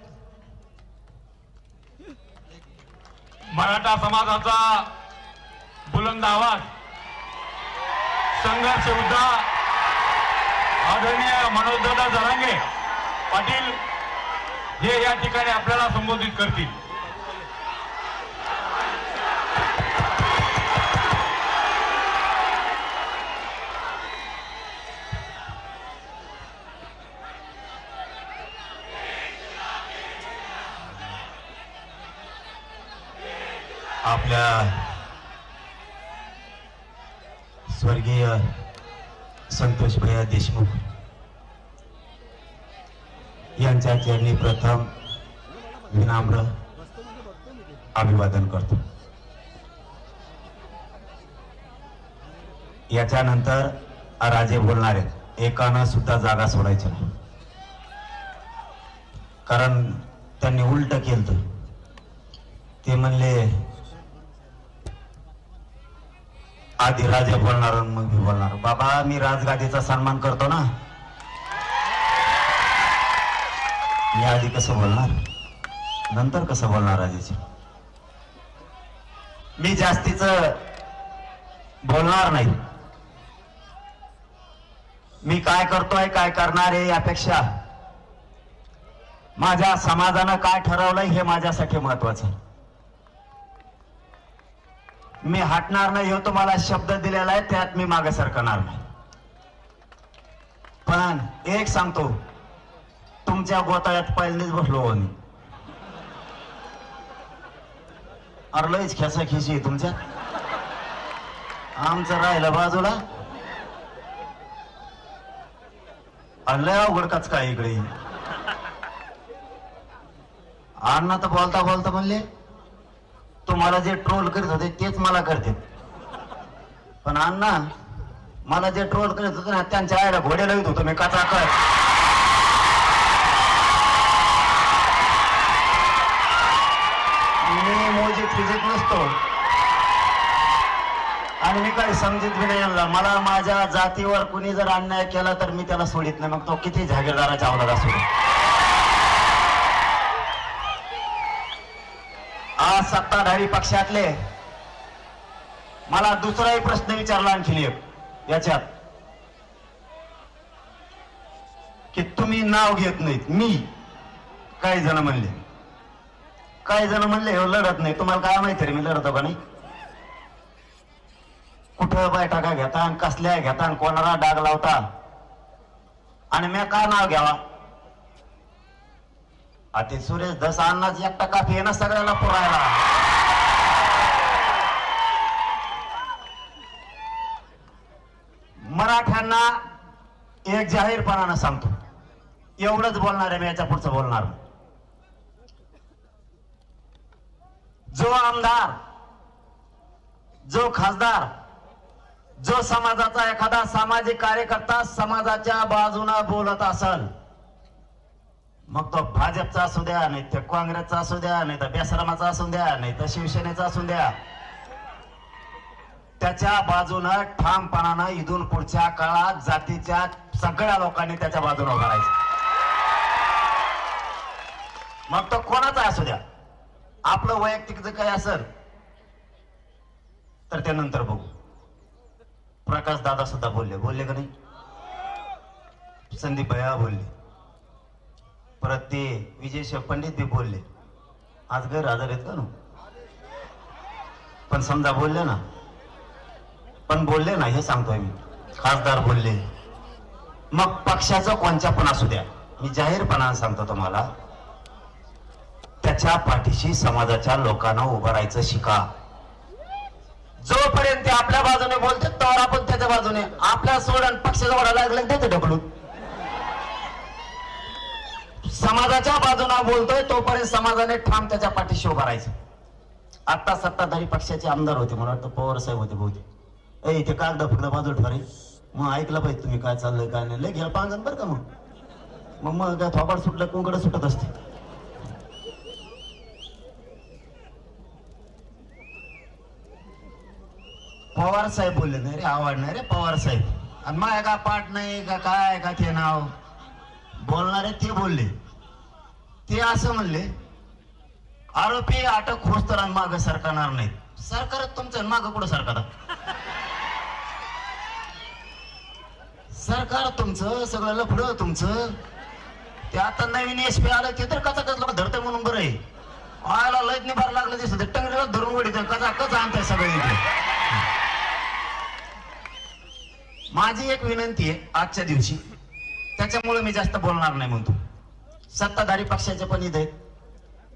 मराठा समाजाचा बुलंद आवाज, संघर्ष योद्धा आदरणीय मनोजदादा जरांगे पाटील हे या ठिकाणी आपल्याला संबोधित करतील. आपल्या स्वर्गीय संतोष भैया देशमुख यांच्या चरणी प्रथम विनम्र अभिवादन करतो. याच्यानंतर राजे बोलणार आहेत. एकानं सुद्धा जागा सोडायची नाही, कारण त्यांनी उलट केलं. ते म्हणले आधी राजे बोलणार मग मी बोलणार. बाबा, मी राजगादीचा सन्मान करतो ना, मी आधी कसं बोलणार, नंतर कसं बोलणार राजेचे. मी जास्तीच बोलणार नाही. मी काय करतोय, काय करणार आहे यापेक्षा माझ्या समाजानं काय ठरवलंय हे माझ्यासाठी महत्वाचं आहे. मी हटणार नाही, हे तुम्हाला शब्द दिलेला आहे, त्यात मी मागे सरकणार नाही. पण एक सांगतो, तुमच्या गोताळ्यात पहिल्यांदाच बसलो हो मी. अरे लयच खेसाखेशी आहे तुमच्या. आमचं राहिलं बाजूला. लय अवघड काच काय इकडे. अण्णा तर बोलता बोलता म्हणले तुम्हाला जे ट्रोल करीत होते तेच मला करते. पण अण्णा, मला जे ट्रोल करीत होते ना त्यांच्या आईला घोडे लावित होतो मी काचा कर. मी मोजीत फिजित नसतो आणि मी काही समजित बी नाही आणला. मला माझ्या जातीवर कुणी जर अन्याय केला तर मी त्याला सोडित नाही, मग तो किती जागीरदाराच्या अवलाद असू दे. आज सत्ताधारी पक्षातले मला दुसराही प्रश्न विचारला आणखी एक याच्यात, की तुम्ही नाव घेत नाहीत. मी काही जण म्हणले हो लढत नाही. तुम्हाला काय माहिती रे मी लढतो का नाही. कुठं बैठका घेता आणि कसल्या घेता आणि कोणाला डाग लावता आणि मी काय नाव घ्यावा. अति सुरेश दस अन्नाच एकटा काफी आहे ना सगळ्याला पुरायला. मराठ्यांना एक जाहीरपणानं सांगतो, एवढंच बोलणार आहे मी, याच्या पुढचं बोलणार. जो आमदार, जो खासदार, जो समाजाचा एखादा सामाजिक कार्यकर्ता समाजाच्या बाजूने बोलत असेल, मग तो भाजपचा असू द्या, नाही तर काँग्रेसचा असू द्या, नाही तर बेसरमाचा असू द्या, नाही तर शिवसेनेचा असू द्या, त्याच्या बाजूनं ठामपणानं इथून पुढच्या काळात जातीच्या सगळ्या लोकांनी त्याच्या बाजूने उभं राहायचं. मग तो कोणाचा असू द्या. आपलं वैयक्तिक जर काही असेल तर ते नंतर बघू. प्रकाश दादा सुद्धा बोलले का नाही. संदीप भैया बोलले, परत ते विजय पंडित बी बोलले. आज गैरहजर आहेत का ना, पण समजा बोलले ना, पण बोलले ना हे सांगतोय मी. खासदार बोलले, मग पक्षाचं कोणच्या पण असू द्या, मी जाहीरपणाने सांगतो तुम्हाला, त्याच्या पाठीशी समाजाच्या लोकांना उभं राहायचं शिका. जोपर्यंत ते आपल्या बाजूने बोलते तर आपण त्याच्या बाजूने. आपल्या सोडून पक्षाचा ओढा लागला त्याचं ढकलून समाजाच्या बाजूने बोलतोय तोपर्यंत समाजाने ठाम त्याच्या पाठीशी उभं राहायचं. आता सत्ताधारी पक्षाचे आमदार होते, मला वाटतं पवार साहेब होते बहुतेक. इथे कागद फक्त बाजू ठरे, मग ऐकलं पाहिजे तुम्ही काय चाललंय काय नाही. लय घ्या पांगण बरं का. मग काय थोपाड सुटलं कोणकडे सुटत असते. पवार साहेब बोलले नाही रे, आवडणार रे पवार साहेब. आणि मग का पाठ नाही का काय का ते नाव बोलणारे ते बोलले. ते असं म्हणले आरोपी अटक होस तर माग सरकारणार नाही. सरकार तुमचं माग कुठं सरकार. सरकार तुमचं सगळं लफडं तुमचं. ते आता नवीन एसपी आलं ते तर कचा कसलं धरतंय म्हणून बरं आहे. आयला लयत निभार लागलं दिसत टंगरीला धरून वडीत कचा कच आणताय सगळे इथे. माझी एक विनंती आहे आजच्या दिवशी, त्याच्यामुळे मी जास्त बोलणार नाही म्हणतो. सत्ताधारी पक्षाचे पण इथे आहेत,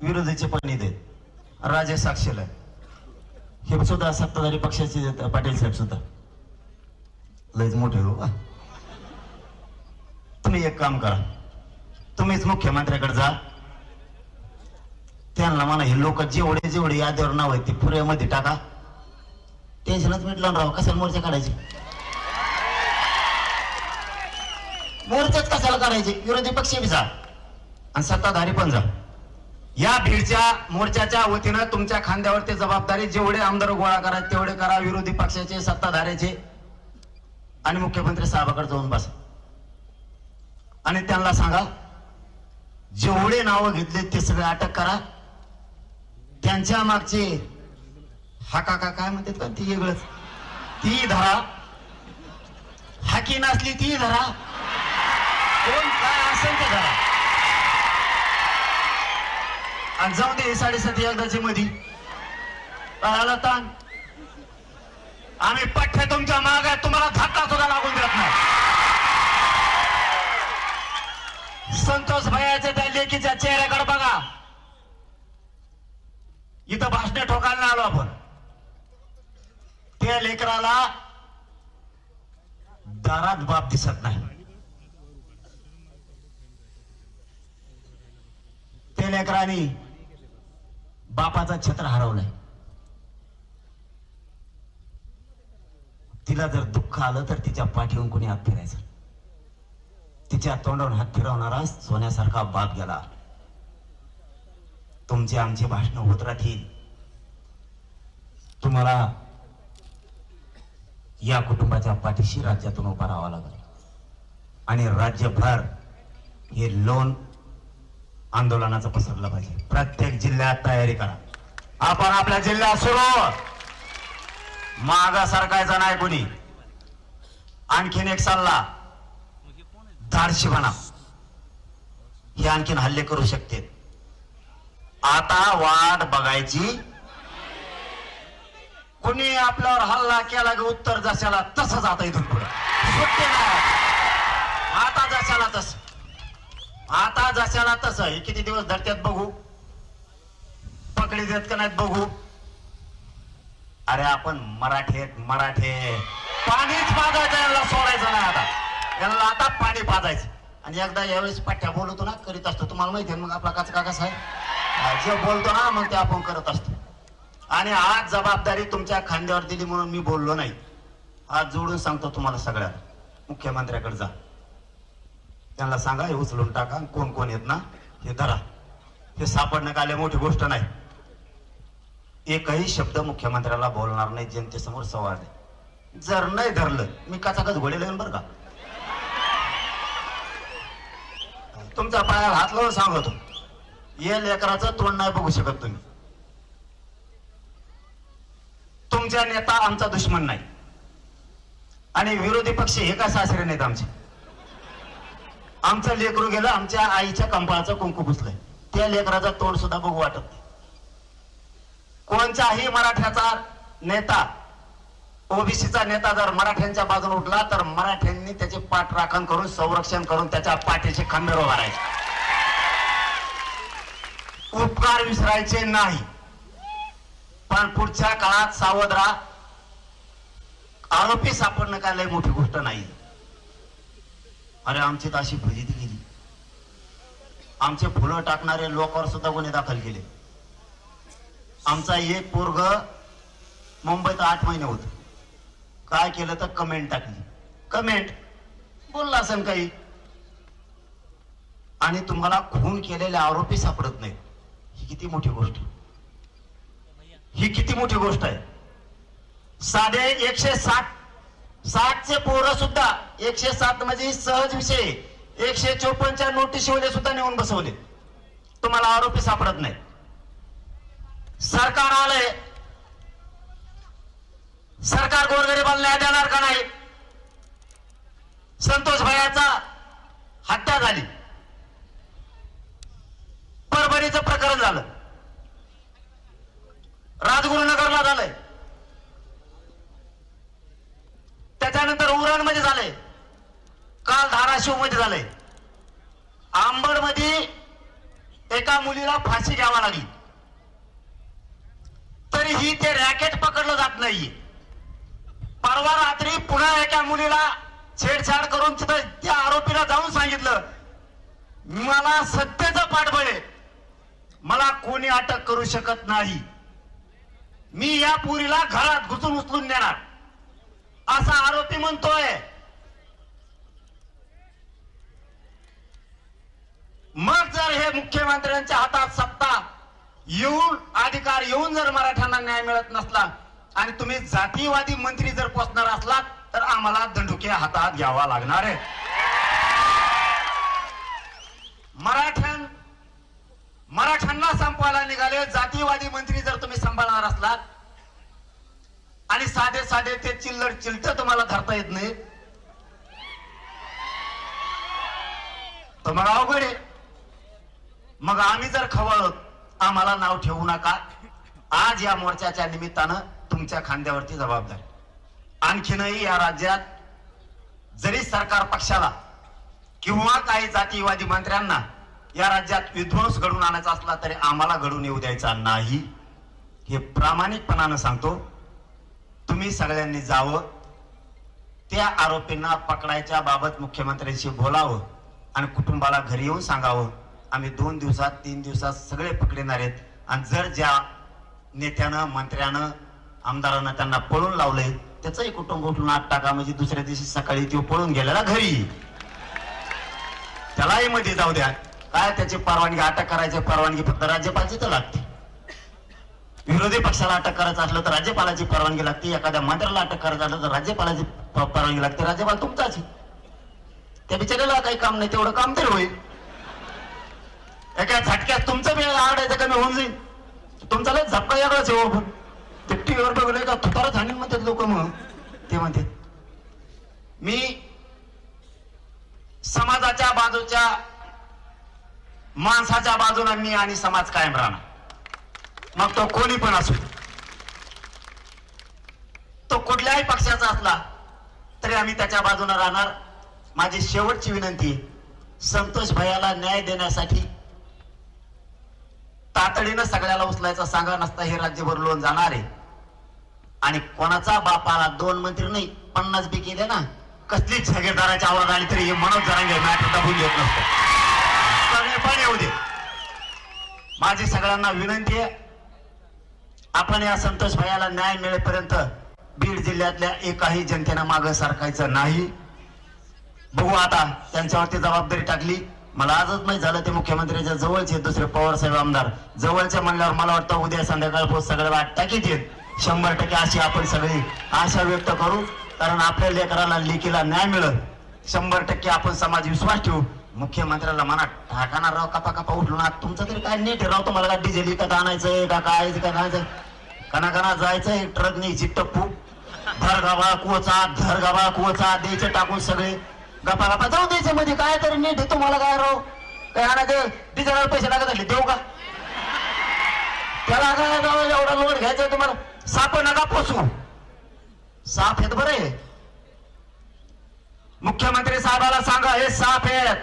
विरोधीचे पण इथे आहेत. राजे साक्षीला हे सुद्धा सत्ताधारी पक्षाचे पाटील साहेब सुद्धा लयच मोठे हो का. तुम्ही एक काम करा, तुम्हीच मुख्यमंत्र्याकडे जा, त्यांना म्हणा हे लोक जेवढे जेवढे यादीवर नाव आहेत ते पुऱ्यामध्ये टाका, टेन्शनच मिटलं राव. कशाला मोर्चा काढायचे, मोर्चाच कशाला काढायचे. विरोधी पक्ष बी जा आणि सत्ताधारी पण जा. या भीडच्या मोर्चाच्या वतीनं तुमच्या खांद्यावरती जबाबदारी, जेवढे आमदार गोळा करा तेवढे करा, विरोधी पक्षाचे सत्ताधाऱ्याचे, आणि मुख्यमंत्री साहेबाकडे जाऊन बसा आणि त्यांना सांगा जेवढे नावं घेतले ते सगळे अटक करा. त्यांच्या मागचे हाका काय म्हणतात का ती वेगळंच, ती धरा, हाकी नसली ती धरा, कोण काय असेल ते धरा. आणि जाऊ दे 7.5 एकदाची मध्ये कळाला ताण. आम्ही पठ्ठे तुमच्या माग आहे, तुम्हाला धक्का सुद्धा लागून देत नाही. संतोष भैयाच्या त्या लेकीच्या चेहऱ्याकडे बघा. इथं भाषणे ठोकायला आलो आपण. त्या लेकराला दारात बाप दिसत नाही. त्या लेकराने बापाचा छत्र हरवलाय. तिला जर दुःख आलं तर तिच्या पाठीवरून कोणी हात फिरायचं. तिच्या तोंडावर हात फिरवणारा सोन्यासारखा बाप गेला. तुमची आमची भाषणं होत राहतील. तुम्हाला या कुटुंबाच्या पाठीशी राज्यातून उभा राहावं लागेल आणि राज्यभर हे लोन आंदोलनाचं पसरलं पाहिजे. प्रत्येक जिल्ह्यात तयारी करा. आपण आपल्या जिल्ह्यात सुरू मागा सरकायचा नाही कोणी. आणखीन एक सल्ला, धाडशीपणा हे आणखीन हल्ले करू शकते. आता वाट बघायची. कोणी आपल्यावर हल्ला केला की उत्तर जशाला तसं जाता इथून पुढे सुट्टी नाही. आता जशाला तस, आता जशाला तसं. हे किती दिवस धरत्यात बघू, पकडी देत का नाहीत बघू. अरे आपण मराठे पाणीच पाजायचं, यांना सोडायचं नाही. आता यांना आता पाणी पाजायचं. आणि एकदा यावेळेस पाठ्या बोलतो ना करीत असतो, तुम्हाला माहिती आहे मग आपला काका कसं आहे, जे बोलतो ना मग ते आपण करत असतो. आणि आज जबाबदारी तुमच्या खांद्यावर दिली म्हणून मी बोललो नाही. आज जोडून सांगतो तुम्हाला सगळ्यांना, मुख्यमंत्र्याकडे जा, त्यांना सांगा हे उचलून टाका. कोण कोण येत ना हे धरा. हे सापडणं काय मोठी गोष्ट नाही. एकही शब्द मुख्यमंत्र्याला बोलणार नाही जनतेसमोर संवाद आहे. जर नाही धरलं मी काचाकच घोडे लावून बरं का. तुमच्या पायाला हात लावून सांगतो, या लेकराचं तोंड नाही बघू शकत तुम्ही. तुमचा नेता आमचा दुश्मन नाही आणि विरोधी पक्ष हे का सासरे नाहीत आमचे. आमचं लेकरू गेलं, आमच्या आईच्या कंपाळाचं कुंकू पुसलंय, त्या लेकराचं तोंड सुद्धा बघू वाटत नाही. कोणताही मराठ्याचा नेता, ओबीसीचा नेता जर मराठ्यांच्या बाजूने उठला तर मराठ्यांनी त्याचे पाठराखण करून संरक्षण करून त्याच्या पाठीचे खंबीर उभा राहायचे. उपकार विसरायचे नाही. पण पुढच्या काळात सावध राहा. आरोपी सापडणं काय लय मोठी गोष्ट नाही. अरे आमची तर अशी फजिती गेली. आमचे फुलं टाकणारे लोकांवर सुद्धा गुन्हे दाखल केले. आमचा एक पोरग मुंबईत 8 महिने होत. काय केलं तर कमेंट टाकली. कमेंट बोलला असेल काही आणि तुम्हाला खून केलेले आरोपी सापडत नाहीत. ही किती मोठी गोष्ट, ही किती मोठी गोष्ट आहे. साधे 160चे पोरं सुद्धा 107 म्हणजे सहज विषय 154च्या नोटीसवाले सुद्धा नेऊन बसवले. तुम्हाला आरोपी सापडत नाही. सरकार आलंय, सरकार गोरगरिबाला न्याय देणार का नाही. संतोष भैयाचा हत्या झाली, परभणीचं प्रकरण झालं, राजगुरुनगरला झालंय, त्याच्यानंतर उरणमध्ये झालंय, काल धाराशिव मध्ये झालंय, आंबड मध्ये एका मुलीला फाशी घ्यावा लागली. तरी कोणीही ते रॅकेट पकडलं जात नाही. परवा रात्री पुन्हा एका मुलीला छेडछाड करून तिथं त्या आरोपीला जाऊन सांगितलं, मला सत्तेचं पाठबळ आहे, मला कोणी अटक करू शकत नाही, मी या पुरीला घरात घुसून उचलून देणार, असा आरोपी म्हणतोय. मग जर हे मुख्यमंत्र्यांच्या हातात सत्ता येऊन, अधिकार येऊन जर मराठ्यांना न्याय मिळत नसला आणि तुम्ही जातीवादी मंत्री जर पोचणार असलात तर आम्हाला दंडुके हातात घ्यावा लागणार आहे. मराठ्यांना संपवायला निघाले जातीवादी मंत्री जर तुम्ही सांभाळणार असलात आणि साधे साधे ते चिल्लर चिलट तुम्हाला धरता येत नाही तर मग अवघड आहे. मग आम्ही जर खवळलो, आम्हाला नाव ठेवू नका. आज या मोर्चाच्या निमित्तानं तुमच्या खांद्यावरती जबाबदारी. आणखीनही या राज्यात जरी सरकार पक्षाला किंवा काही जातीवादी मंत्र्यांना या राज्यात विध्वंस घडून आणायचा असला तरी आम्हाला घडून येऊ द्यायचा नाही, हे प्रामाणिकपणानं सांगतो. तुम्ही सगळ्यांनी जावं, त्या आरोपींना पकडायच्या बाबत मुख्यमंत्र्यांशी बोलावं आणि कुटुंबाला घरी येऊन सांगावं, आम्ही 2 दिवसात 3 दिवसात सगळे पकडणार आहेत. आणि जर ज्या नेत्यानं, मंत्र्यानं, आमदारांना त्यांना पळून लावलंय त्याचंही कुटुंब उठून आत टाका, म्हणजे दुसऱ्या दिवशी सकाळी तो पळून गेलेला घरी, त्यालाही मध्ये जाऊ द्या. काय त्याची परवानगी, अटक करायची परवानगी फक्त राज्यपालची तर लागते. विरोधी पक्षाला अटक करायचं असलं तर राज्यपालाची परवानगी लागते, एखाद्या मंत्र्याला अटक करायचं असलं तर राज्यपालाची परवानगी लागते. राज्यपाल तुमचाच, त्या बिचाऱ्याला काही काम नाही, तेवढं काम तरी होईल. एका झटक्यात तुमचं वेळ आडायचं कमी होऊन जाईल. तुमचा लय झपका वेगळाच आहे. हो ते टीव्हीवर बघलंय का तुतारा झाले म्हणतात लोक. मग ते म्हणतात मी समाजाच्या बाजूच्या माणसाच्या बाजूला मी आणि समाज कायम राहणार, मग तो कोणी पण असू, तो कुठल्याही पक्षाचा असला तरी आम्ही त्याच्या बाजूने राहणार. माझी शेवटची विनंती, संतोष भैयाला न्याय देण्यासाठी तातडीनं सगळ्याला उचलायचा सांगा, नसता हे राज्यभर लोन जाणार आहे. आणि कोणाचा बापाला 2 मंत्री नाही 50 बी केले ना, कसलीच जागीरदाराची आवड आली तरी हे मनोज जरांगे मॅटर दाबून घेत नसतं. पण येऊ दे. माझी सगळ्यांना विनंती आहे, आपण या संतोष भैयाला न्याय मिळेपर्यंत बीड जिल्ह्यातल्या एकाही जनतेनं मागं सरकायचं नाही. बघू आता त्यांच्यावरती जबाबदारी टाकली. मला आजच माहित झालं ते मुख्यमंत्र्यांच्या जवळचे दुसरे पवार साहेब आमदार जवळच्या म्हणल्यावर मला वाटतं उद्या संध्याकाळपासून सगळे वाट टाकीत येत 100% अशी आपण सगळी आशा व्यक्त करू. कारण आपल्या लेकराला लेकीला न्याय मिळेल 100% आपण समाज विश्वास ठेवू. मुख्यमंत्र्याला म्हणा ठाकाना राव कपा कपा उठलो ना, तुमचं तरी काय नीट राव, तुम्हाला का डिझेल विकत आणायचंय का काय आणायचंय, कणा जायचंय ट्रक न्यायची टप्पू धर गाबा कुवचा द्यायचं टाकून सगळे गप्पा गप्पा जाऊ द्यायचे मध्ये. काय तरी नीट आहे तुम्हाला काय राव, काय आणायचं डिझेलवर पैसे लागत झाले देऊ का त्याला, एवढा लोड घ्यायचा तुम्हाला. साप नका पोसू, साप आहेत बरे. मुख्यमंत्री साहेबाला सांगा हे साप आहेत,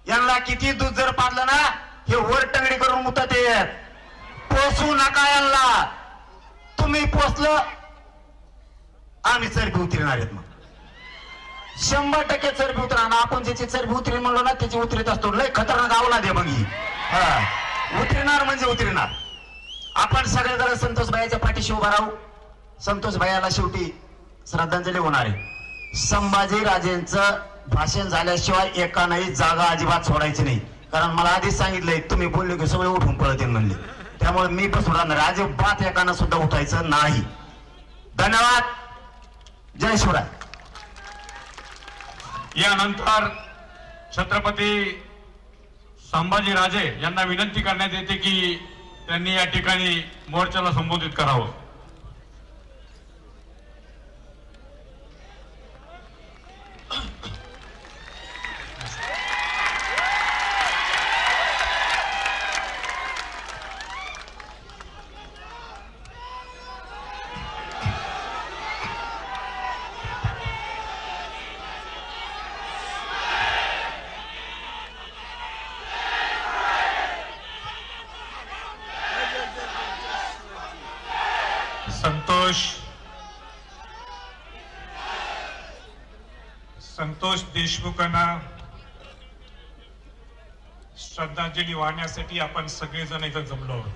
यांना किती दूध जर पाडलं ना हे वर टंगडी करून मुतत येत. पोसू नका यांना, तुम्ही पोसलं आम्ही चरबी उतरणार आहेत. मग 100% चरबी उतरणार. आपण ज्याची चरबी उतरी म्हणलो ना त्याची उतरीत असतो. लय खतरनाक आवला दे मग ही उतरणार म्हणजे उतरणार. आपण सगळे जण संतोष भाईच्या पाठीशी उभा राहू. संतोष भाईला शेवटी श्रद्धांजली होणार आहे. संभाजी राजेंचं भाषण झाल्याशिवाय एकानाही जागा अजिबात सोडायची नाही. कारण मला आधीच सांगितलंय तुम्ही बोलले की सगळे उठून पळतील म्हणले, त्यामुळे मी पण सोडणार अजिबात एकानं सुद्धा उठायचं नाही. धन्यवाद. जय शिवराय. यानंतर छत्रपती संभाजी राजे यांना विनंती करण्यात येते की त्यांनी या ठिकाणी मोर्चाला संबोधित करावं. संतोष देशमुखांना श्रद्धांजली वाहण्यासाठी आपण सगळेजण इथं जमलो आहोत.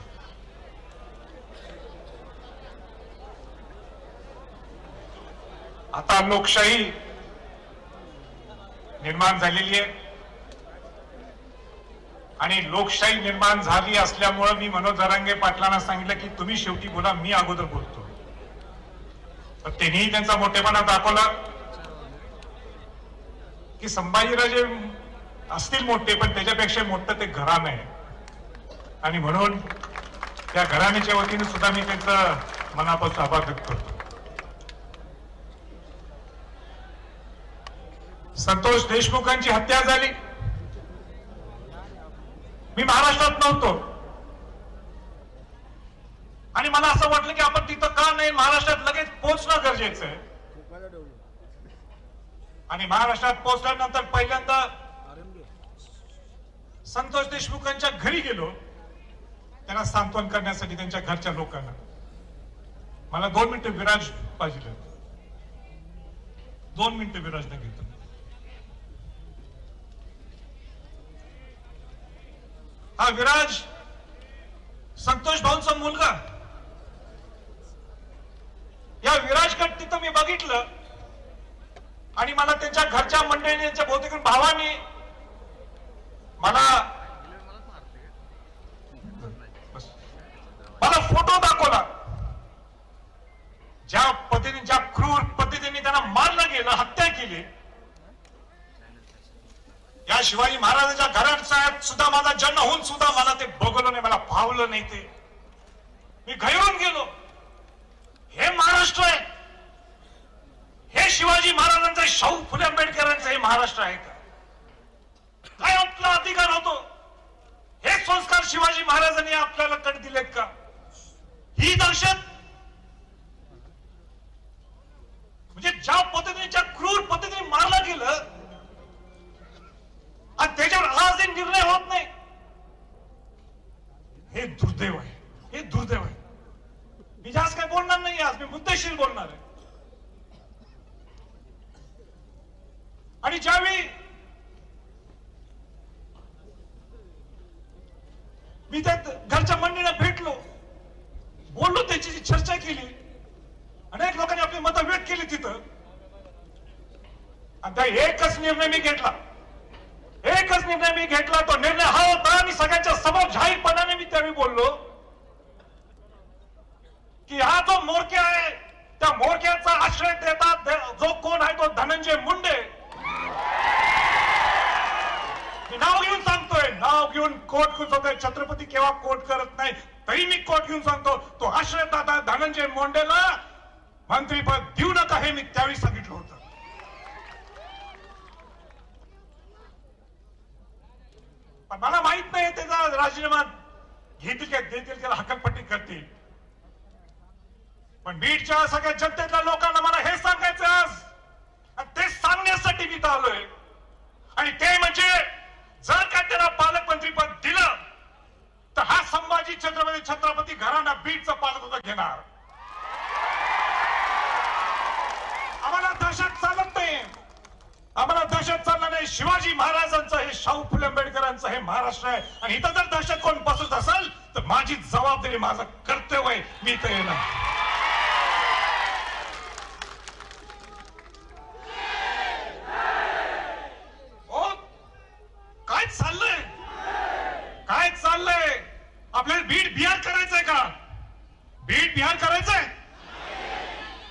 आता लोकशाही निर्माण झालेली आहे आणि लोकशाही निर्माण झाली असल्यामुळे मी मनोज जरांगे पाटलांना सांगितलं की तुम्ही शेवटी बोला, मी अगोदर बोलतो. तर त्यांनीही त्यांचा मोठेपणा दाखवला की संभाजीराजे असतील मोठे, पण त्याच्यापेक्षा मोठं ते घराणं आहे आणि म्हणून त्या घराण्याच्या वतीने सुद्धा मी त्यांचं मनापासून आभार व्यक्त करतो. संतोष देशमुखांची हत्या झाली, मी महाराष्ट्रात नव्हतो आणि मला असं वाटलं की आपण तिथं का नाही, महाराष्ट्रात लगेच पोहोचणं गरजेचं आहे. आणि महाराष्ट्रात पोहोचल्यानंतर पहिल्यांदा संतोष देशमुखांच्या घरी गेलो, त्यांना सांत्वन करण्यासाठी त्यांच्या घरच्या लोकांना. मला 2 मिनिटं विराज पाहिजे, 2 मिनिटं विराजने घेतो. हा विराज संतोष भाऊंचा मुलगा. या विराजकडे तिथं मी बघितलं आणि मला त्यांच्या घरच्या मंडळीने, त्यांच्या बहुतेक भावाने मला फोटो दाखवला. ज्या पद्धतीने, ज्या क्रूर पद्धतीने त्यांना मारलं गेलं, हत्या केली. या शिवाजी महाराजांच्या घरात सुद्धा माझा जन्म होऊन सुद्धा मला ते बघवलं नाही, मला भावलं नाही. ते मी घाईवून गेलो. हे महाराष्ट्र आहे, हे शिवाजी महाराजांचं, शाहू फुले आंबेडकरांचं हे महाराष्ट्र आहे का? काय आपला अधिकार होतो? हे संस्कार शिवाजी महाराजांनी आपल्याला कडे दिलेत का? ही दहशत, म्हणजे ज्या पद्धतीने, ज्या क्रूर पद्धतीने मारलं गेलं आणि त्याच्यावर आजही निर्णय होत नाही, हे दुर्दैव आहे, हे दुर्दैव आहे. मी जास्त काही बोलणार नाही, आज मी मुद्देशीर बोलणार आहे. आणि ज्यावेळी मी त्या घरच्या मंडळीला भेटलो, बोललो, त्याची चर्चा केली, अनेक लोकांनी आपली मतं व्यक्त केली तिथं. आणि त्या एकच निर्णय मी घेतला, एकच निर्णय मी घेतला. तो निर्णय हा होता आणि सगळ्यांच्या समोर जाहीरपणाने मी त्यावेळी बोललो की हा जो मोरक्या आहे, त्या मोरक्याचा आश्रय देतात जो कोण आहे तो धनंजय मुंडे. मी नाव घेऊन सांगतोय, नाव घेऊन कोट घेऊन सांगतोय. छत्रपती केव्हा कोट करत नाही, तरी मी कोट घेऊन सांगतो, तो आश्रयदाता धनंजय मुंडेला मंत्रीपद देऊ नका, हे मी त्यावेळी सांगितलं होतं. पण मला माहित नाही त्याचा राजीनामा घेतील का देतील, त्याला हकालपट्टी करतील. पण बीडच्या सगळ्या जनतेतल्या लोकांना मला हे सांगायचं आज, आणि ते सांगण्यासाठी मी आलोय. आणि ते म्हणजे जर का त्याला पालकमंत्री पद दिलं तर हा संभाजी छत्रपती घराणा बीडचं पालकत्व घेणार. आम्हाला दहशत चालत नाही, आम्हाला दहशत चालणार नाही. शिवाजी महाराजांचं हे, शाहू फुले आंबेडकरांचं हे महाराष्ट्र आहे. आणि इथं जर दहशत कोण बसत असेल तर माझी जबाबदारी, माझं कर्तव्य आहे, मी इथं येणार. काय चाललंय, काय चाललंय? आपल्याला बीड बिहार करायचंय का? बीड बिहार करायचंय?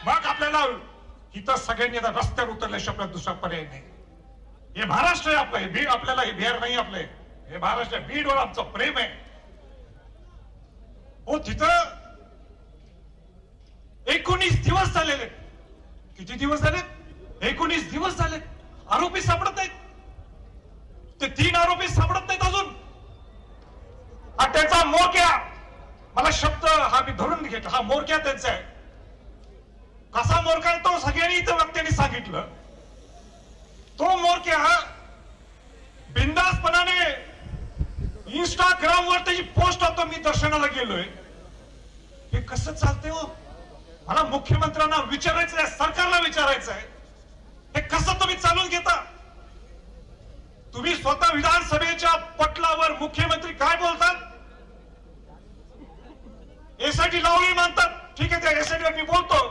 मग आपल्याला इथं सगळ्यांनी आता रस्त्यावर उतरल्याशिवाय आपल्याला दुसरा पर्याय नाही. हे महाराष्ट्र आहे आपलं, हे बीड आपल्याला, हे बिहार नाही आपले, हे महाराष्ट्र. बीडवर आमचं प्रेम आहे. हो, तिथं 19 दिवस झालेले. किती दिवस झाले? 19 दिवस झाले. आरोपी सापडत नाहीत. ते 3 आरोपी सापडत नाहीत अजून. आणि त्याचा मोरक्या, मला शब्द हा मी धरून घेतला, हा मोरक्या त्यांचा आहे. कसा मोरक्या तो सगळ्यांनी इथं वक्त्यांनी सांगितलं. तो मोरक्या बिंदासपणाने इंस्टाग्रामवर त्याची पोस्ट होतो, मी दर्शनाला गेलोय. हे कसं चालतंय हो? मला मुख्यमंत्र्यांना विचारायचं आहे, सरकारला विचारायचं आहे, हे कसं तुम्ही चालून घेता? तुम्ही स्वतः विधानसभेच्या पटलावर मुख्यमंत्री काय बोलतात? एसआयटी लावली म्हणतात, ठीक आहे, त्या एसआयटीवर मी बोलतो,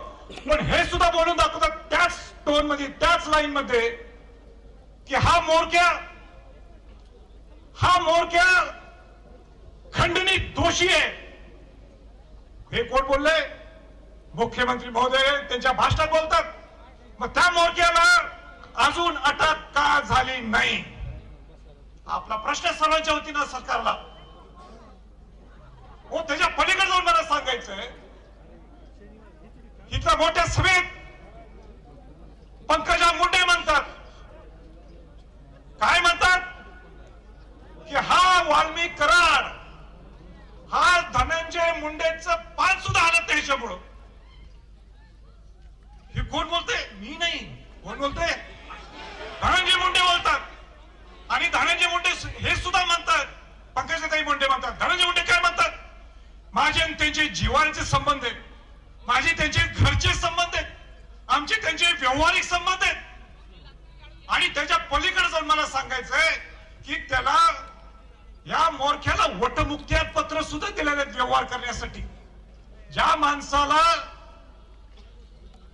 पण हे सुद्धा बोलून दाखवतात त्याच टोन मध्ये, त्याच लाईन मध्ये, की हा मोरक्या खंडणीत दोषी आहे. हे कोण बोलले? मुख्यमंत्री महोदय त्यांच्या भाषणात बोलतात. मग त्या मोरक्याला अजून अटक का झाली नाही? आपला प्रश्न सर्वांच्या वतीनं सरकारला. हो, त्याच्या पलीकडे जाऊन मला सांगायचंय, इथल्या मोठ्या सभेत पंकजा मुंडे म्हणतात, काय म्हणतात, की हा वाल्मिक कराड, हा धनंजय मुंडेचं पान सुद्धा आलं त्याच्यामुळं. हे कोण बोलते? मी नाही. कोण बोलते? धनंजय मुंडे बोलतात. आणि धनंजय मुंडे हे सुद्धा म्हणतात, पंकजाताई मुंडे म्हणतात, धनंजय मुंडे काय म्हणतात, माझे आणि त्यांचे जिव्हाळ्याचे संबंध आहेत, माझे त्यांचे घरचे संबंध आहेत, आमचे त्यांचे व्यवहारिक संबंध आहेत. आणि त्याच्या पलीकडे जाऊन मला सांगायचंय की त्याला, या मोरख्याला वटमुक्त्यात पत्र सुद्धा दिलेले आहेत व्यवहार करण्यासाठी. ज्या माणसाला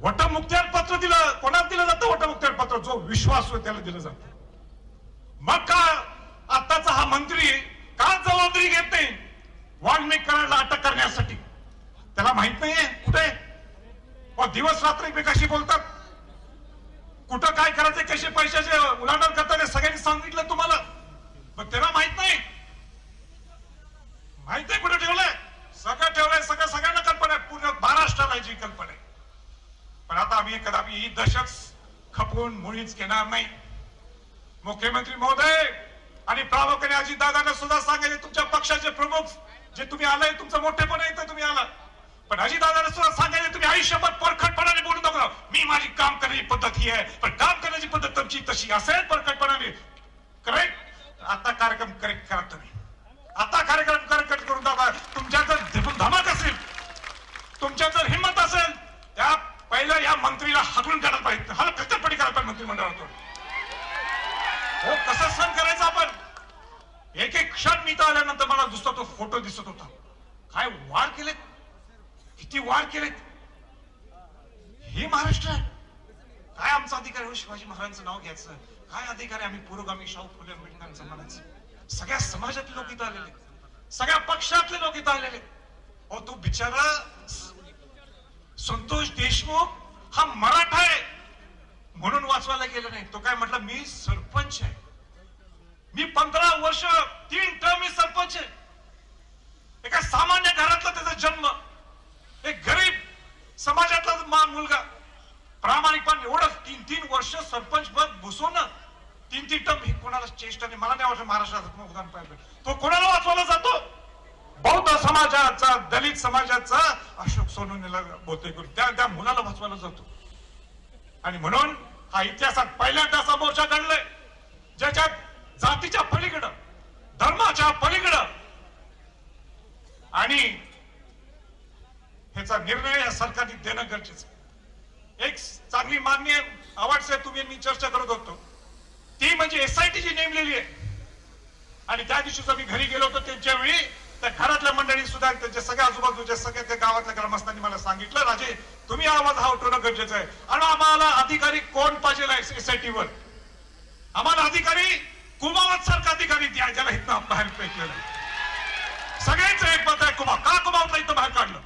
वटमुक्त्यात पत्र दिलं, कोणाला दिलं जातं वटमुक्त्यात पत्र? जो विश्वासू त्याला दिलं जातं. मग का आताचा हा मंत्री का जबाबदारी घेत नाही वाल्मिक कराडला अटक करण्यासाठी? त्याला माहित नाहीये कुठे दिवस रात्र एकमेकाशी बोलतात, कुठं काय करायचं, कसे पैशाचे उलाढाल करतात हे सगळ्यांनी सांगितलं तुम्हाला. मग त्याला माहित नाही कुठे ठेवलंय? सगळं ठेवलंय, सगळ्यांना कल्पना आहे, पूर्ण महाराष्ट्राला जी कल्पना आहे. पण आता आम्ही कदापि ही दशक खपवून मुळीच घेणार नाही. मुख्यमंत्री महोदय आणि प्रामुख्याने अजितदादांना सुद्धा सांगायचे, तुमच्या पक्षाचे प्रमुख जे तुम्ही आलाय, तुमचं मोठेपणा इथं तुम्ही आला, पण अजितदादांना सुद्धा सांगायचे, तुम्ही आयुष्यभर परखटपणाने बोलू नका. मी माझी काम करण्याची पद्धत ही आहे, पण काम करण्याची पद्धत तुमची तशी असेल परखटपणाने. करेक्ट. आता कार्यक्रम करेक्ट करा तुम्ही. आता कार्यक्रम करेक्ट करून दाखवा. तुमच्या जर धमक असेल, तुमच्या जर हिंमत असेल, त्या पहिलं या मंत्रीला हाकलून काढायला पाहिजे, हा कचरपटी करायला पाहिजे मंत्रिमंडळातून. हो, कसं सहन करायचं आपण? एक एक क्षण मी तर आल्यानंतर मला दुसरा तो फोटो दिसत होता. काय वाढ केलेत, किती वाढ केलेत. हे महाराष्ट्र आहे काय? आमचा अधिकार आहे शिवाजी महाराजांचं नाव घ्यायचं? काय अधिकार आहे आम्ही पुरोगामी शाहू फुले आंबेडकरांचं म्हणायचं? सगळ्या समाजातले लोक इथं आलेले, सगळ्या पक्षातले लोक इथं आलेले. अहो, तो बिचारा संतोष देशमुख हा मराठा आहे म्हणून वाचवायला गेलं नाही. तो काय म्हटलं, मी सरपंच आहे, मी 15 वर्ष 3 टर्म मी सरपंच आहे. एका सामान्य घरातला त्याचा जन्म, एक गरीब समाजातला मुलगा, प्रामाणिकपणे एवढं 3 वर्ष सरपंच पद बसवून 3 टर्म, ही कोणाला चेष्टा नाही. मला नाही वाटत महाराष्ट्रात उदाहरण पाहिजे. तो कोणाला वाचवायला जातो? बौद्ध समाजाचा, दलित समाजाचा अशोक सोनवणेला बोलतोय करून त्या मुलाला वाचवायला जातो. आणि म्हणून हा इतिहासात पहिल्यांदा असा मोर्चा घडलाय ज्याच्यात जातीच्या पलीकडं, धर्माच्या पलीकडं, आणि ह्याचा निर्णय या सरकारने देणं गरजेचं. एक चांगली मान्य आवाज तुम्ही मी चर्चा करत होतो, ती म्हणजे एसआयटी जी नेमलेली आहे. आणि त्या दिवशी मी घरी गेलो होतो त्यांच्या वेळी त्या घरातल्या मंडळी सुद्धा, त्यांच्या सगळ्या आजूबाजूच्या सगळ्या त्या गावातल्या ग्रामस्थांनी मला सांगितलं, राजे तुम्ही आवाज हा उठवणं गरजेचं आहे. आणि आम्हाला अधिकारी कोण पाहिजे एसआयटीवर? आम्हाला अधिकारी कुमावत सारखा अधिकारी द्या, ज्याला इथं बाहेर फेकलेलं. सगळ्यांचं एक मत आहे, कुमावतला इथं बाहेर काढलं.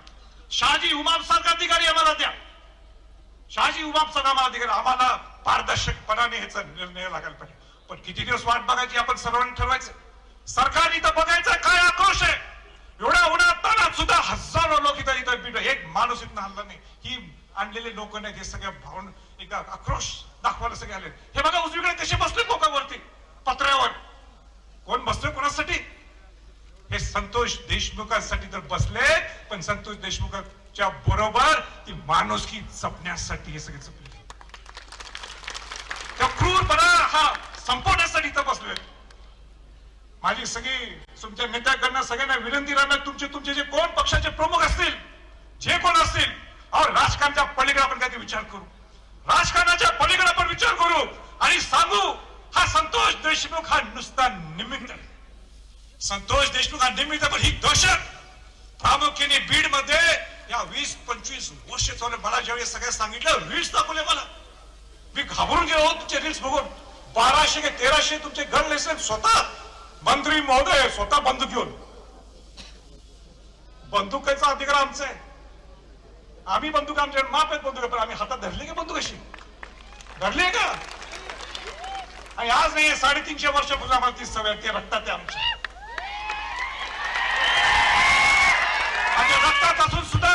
शहाजी उमाप सारखा अधिकारी आम्हाला द्या. शहाजी उमाप सारखा आम्हाला अधिकारी, आम्हाला पारदर्शकपणाने ह्याचा निर्णय लागायला पाहिजे. पण किती दिवस वाट बघायची? आपण सर्वांनी ठरवायचं. सरकार इथं बघायचं काय आक्रोश आहे. एवढ्या उन्हात तानात सुद्धा हजारो लोक इथं एक माणूस इथं हल्ला नाही. ही आणलेले लोक नाही, हे सगळ्या भावना एकदा आक्रोश दाखवायला सगळे आले. हे बघा उजवीकडे कसे बसले लोकांवरती पत्र्यावर. कोण बसले कोणासाठी? हे संतोष देशमुखांसाठी तर बसले, पण संतोष देशमुखांच्या बरोबर ती माणुसकी जपण्यासाठी हे सगळे जपले. त्या क्रूरपणा हा संपवण्यासाठी इथं बसले. माझी सगळी तुमच्या नेत्याकडनं सगळ्यांना विनंती राहणार, तुमचे जे कोण पक्षाचे प्रमुख असतील, जे कोण असतील, और राजकारणाच्या पलीकडे आपण काहीतरी विचार करू, राजकारणाच्या पलीकडे आपण विचार करू आणि सांगू हा संतोष देशमुख हा नुसता निमित्त आहे. संतोष देशमुख हा निमित्त, पण ही दहशत प्रामुख्याने बीड मध्ये या 20-25 वर्ष चालू. मला ज्यावेळी सगळ्या सांगितलं, रील्स दाखवले मला, मी घाबरून गेलो तुमचे रील्स बघून. 1200 की 1300 तुमचे गन लायसन्स, स्वतः मंत्री महोदय स्वतः बंदूक घेऊन. बंदुकीचा अधिकार आमचा आहे, आम्ही बंदूक आमच्या माप आहेत बंदूक, पण आम्ही हातात धरली का बंदूक? अशी धरली आहे का? आणि आज नाही, 350 वर्षापूर्वी आम्हाला ती सवय, ते रक्तात आहे आमच्या. आणि रक्तात असून सुद्धा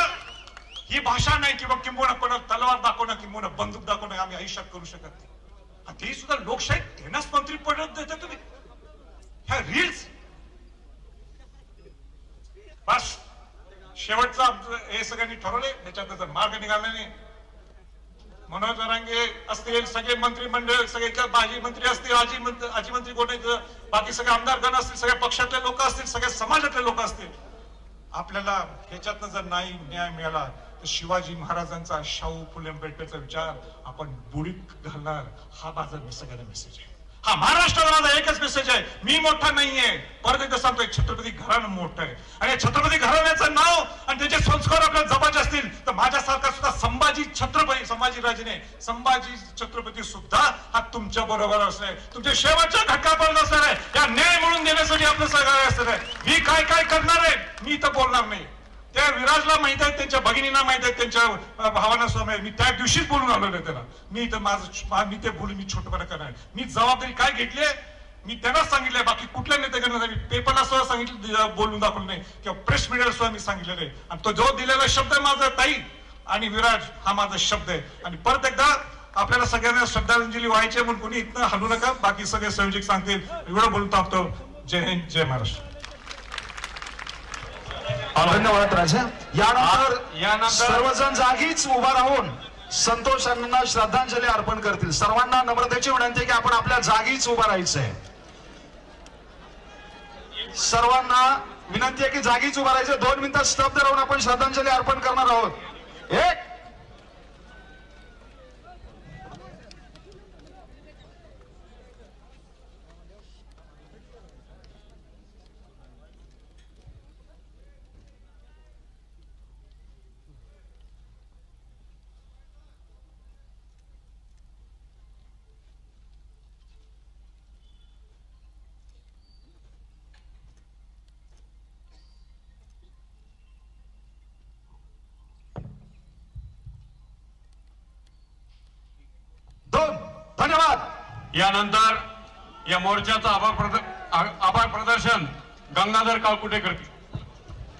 ही भाषा नाही किंवा किंबहुना कोणा तलवार दाखवणं किंबहुना बंदूक दाखवणं आम्ही आयुष्यात करू शकत नाही. आणि ते सुद्धा लोकशाही त्यांनाच मंत्री पद देता तुम्ही. ह्या रील्स बस शेवटचा हे सगळ्यांनी ठरवले, त्याच्यात जर मार्ग निघाला नाही. मनोज जरांगे असतील, सगळे मंत्रिमंडळ, सगळे माजी मंत्री असतील, आजी मंत्री कोण आहेत, बाकी सगळे आमदारगण असतील, सगळ्या पक्षातले लोक असतील, सगळ्या समाजातले लोक असतील, आपल्याला ह्याच्यातनं जर नाही न्याय मिळाला तर शिवाजी महाराजांचा, शाहू फुले आंबेडकरचा विचार आपण बुडीत घालणार. हा माझा सगळ्यांना मेसेज आहे. हा महाराष्ट्राला माझा एकच मेसेज आहे, मी मोठा नाहीये, परत एकदा सांगतोय, छत्रपती घराणं मोठं आहे. आणि छत्रपती घराण्याचं नाव आणि त्याचे संस्कार आपल्याला जपायचे असतील तर माझ्यासारखा सुद्धा संभाजी छत्रपती, संभाजीराजेने संभाजी छत्रपती सुद्धा हा तुमच्या बरोबर असणार आहे, तुमच्या शेवटच्या घटकापर्यंत असणार आहे. या न्याय म्हणून देण्यासाठी आपलं सहकार्य असणार आहे. मी काय काय करणार आहे मी तर बोलणार नाही, त्या विराजला माहित आहे, त्यांच्या भगिनींना माहित आहे, त्यांच्या भावांना सुद्धा माहित. मी त्या दिवशीच बोलून आलेलो आहे त्यांना. मी तर माझं मी ते बोलून मी छोटपणा करणार. मी जबाबदारी काय घेतली मी त्यांनाच सांगितलंय, बाकी कुठल्या नेत्याकडनं पेपरला सुद्धा सांगितलं, बोलून दाखवलं नाही किंवा प्रेस मीडियाला सुद्धा मी सांगितलेलं आहे. आणि तो जो दिलेला शब्द आहे माझा, ताई आणि विराज हा माझा शब्द आहे. आणि परत एकदा आपल्याला सगळ्यांना श्रद्धांजली व्हायची म्हणून कोणी इथनं हलू नका, बाकी सगळे संयोजक सांगतील. एवढं बोलून टाकतो. जय हिंद, जय महाराष्ट्र. धन्यवाद राजा. यानंतर सर्वजण जागीच उभा राहून संतोष अण्णांना श्रद्धांजली अर्पण करतील. सर्वांना नम्रतेची विनंती आहे की आपण आपल्या जागीच उभा राहायचंय. सर्वांना विनंती आहे की जागीच उभा राहायचं. 2 मिनिटं स्तब्ध राहून आपण श्रद्धांजली अर्पण करणार आहोत. एक यानंतर या मोर्चाचं आभार प्रदर्शन गंगाधर काळकुटे करतील.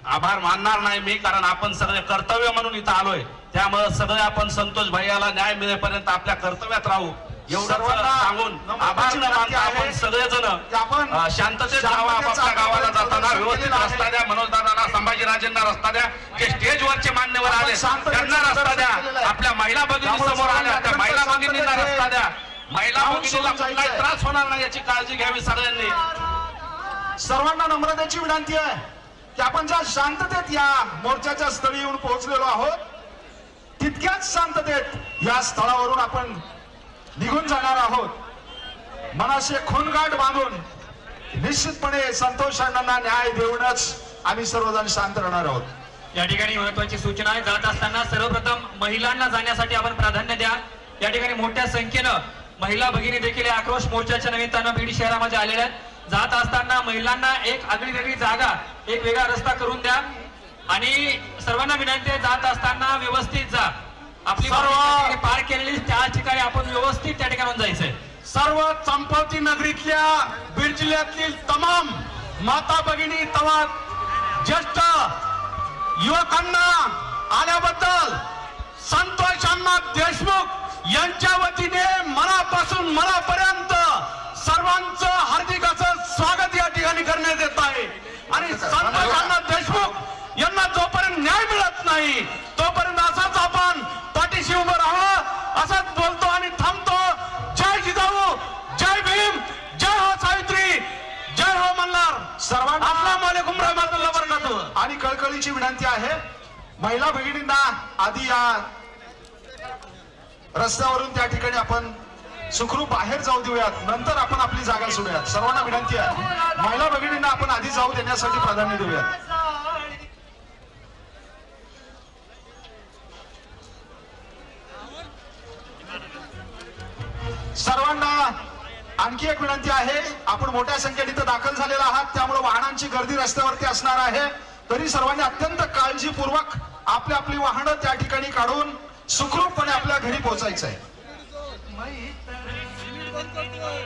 आभार मानणार नाही मी, कारण आपण सगळे कर्तव्य म्हणून इथं आलोय. त्यामुळे सगळे आपण संतोष भैयाला न्याय मिळेपर्यंत आपल्या कर्तव्यात राहू एवढं सांगून आभार न मानता आपण सगळेजण शांततेत जावा. आपापल्या गावाला जाताना व्यवस्थित रस्ता द्या. मनोजदादांना, संभाजीराजेंना रस्ता द्या. जे स्टेजवरचे मान्यवर आले त्यांना रस्ता द्या. आपल्या महिला भगिनी समोर आल्या त्या महिला भगिनींना रस्ता द्या. महिला भगिनीला कुठलाही त्रास होणार नाही याची काळजी घ्यावी सगळ्यांनी. सर्वांना नम्रतेची विनंती आहे की आपण ज्या शांततेत या मोर्चाच्या स्थळी येऊन पोहोचलेलो आहोत, तितक्याच शांततेत या स्थळावरून आपण निघून जाणार आहोत. मनाशी खूनगाठ बांधून निश्चितपणे संतोष अण्णांना न्याय देऊनच आम्ही सर्वजण शांत राहणार आहोत. या ठिकाणी महत्वाची सूचना आहे, जात असताना सर्वप्रथम महिलांना जाण्यासाठी आपण प्राधान्य द्या. या ठिकाणी मोठ्या संख्येनं महिला भगिनी देखील या आक्रोश मोर्चाच्या निमित्तानं बीड शहरामध्ये आलेल्या आहेत. जात असताना महिलांना एक आगळी वेगळी जागा, एक वेगळा रस्ता करून द्या. आणि सर्वांना विनंती आहे, जात असताना व्यवस्थित जा. आपली पार केलेली त्या ठिकाणी आपण व्यवस्थित त्या ठिकाणी जायचंय. सर्व चंपावती नगरीतल्या बीड जिल्ह्यातील तमाम माता भगिनी, तमाम ज्येष्ठ युवकांना आल्याबद्दल संतोष अण्णा देशमुख यांच्या वतीने मनापासून मनापर्यंत सर्वांचं हार्दिक असं स्वागत या ठिकाणी करण्यात येत आहे. आणि संतोष अण्णा देशमुख यांना जोपर्यंत न्याय मिळत नाही तोपर्यंत असाच आपण पाठीशी उभं राहावं असंच बोलतो आणि थांबतो. जय जिजाऊ, जय भीम, जय हो सावित्री, जय हो मल्हार. सर्वांना अस्सलाम वालेकुम रहमतुल्लाह बरकातुह. आणि कळकळीची विनंती आहे महिला भगिनींना आधी या रस्त्यावरून त्या ठिकाणी आपण सुखरूप बाहेर जाऊ देऊयात, नंतर आपण आपली जागा सोडूयात. सर्वांना विनंती आहे, महिला भगिनींना आपण आधी जाऊ देण्यासाठी प्राधान्य देऊयात. सर्वांना आणखी एक विनंती आहे, आपण मोठ्या संख्येने इथं दाखल झालेला आहात, त्यामुळे वाहनांची गर्दी रस्त्यावरती असणार आहे. तरी सर्वांनी अत्यंत काळजीपूर्वक आपली आपली वाहनं त्या ठिकाणी काढून सुखरूपपणे आपल्या घरी पोहोचायचं आहे. बंद करतोय.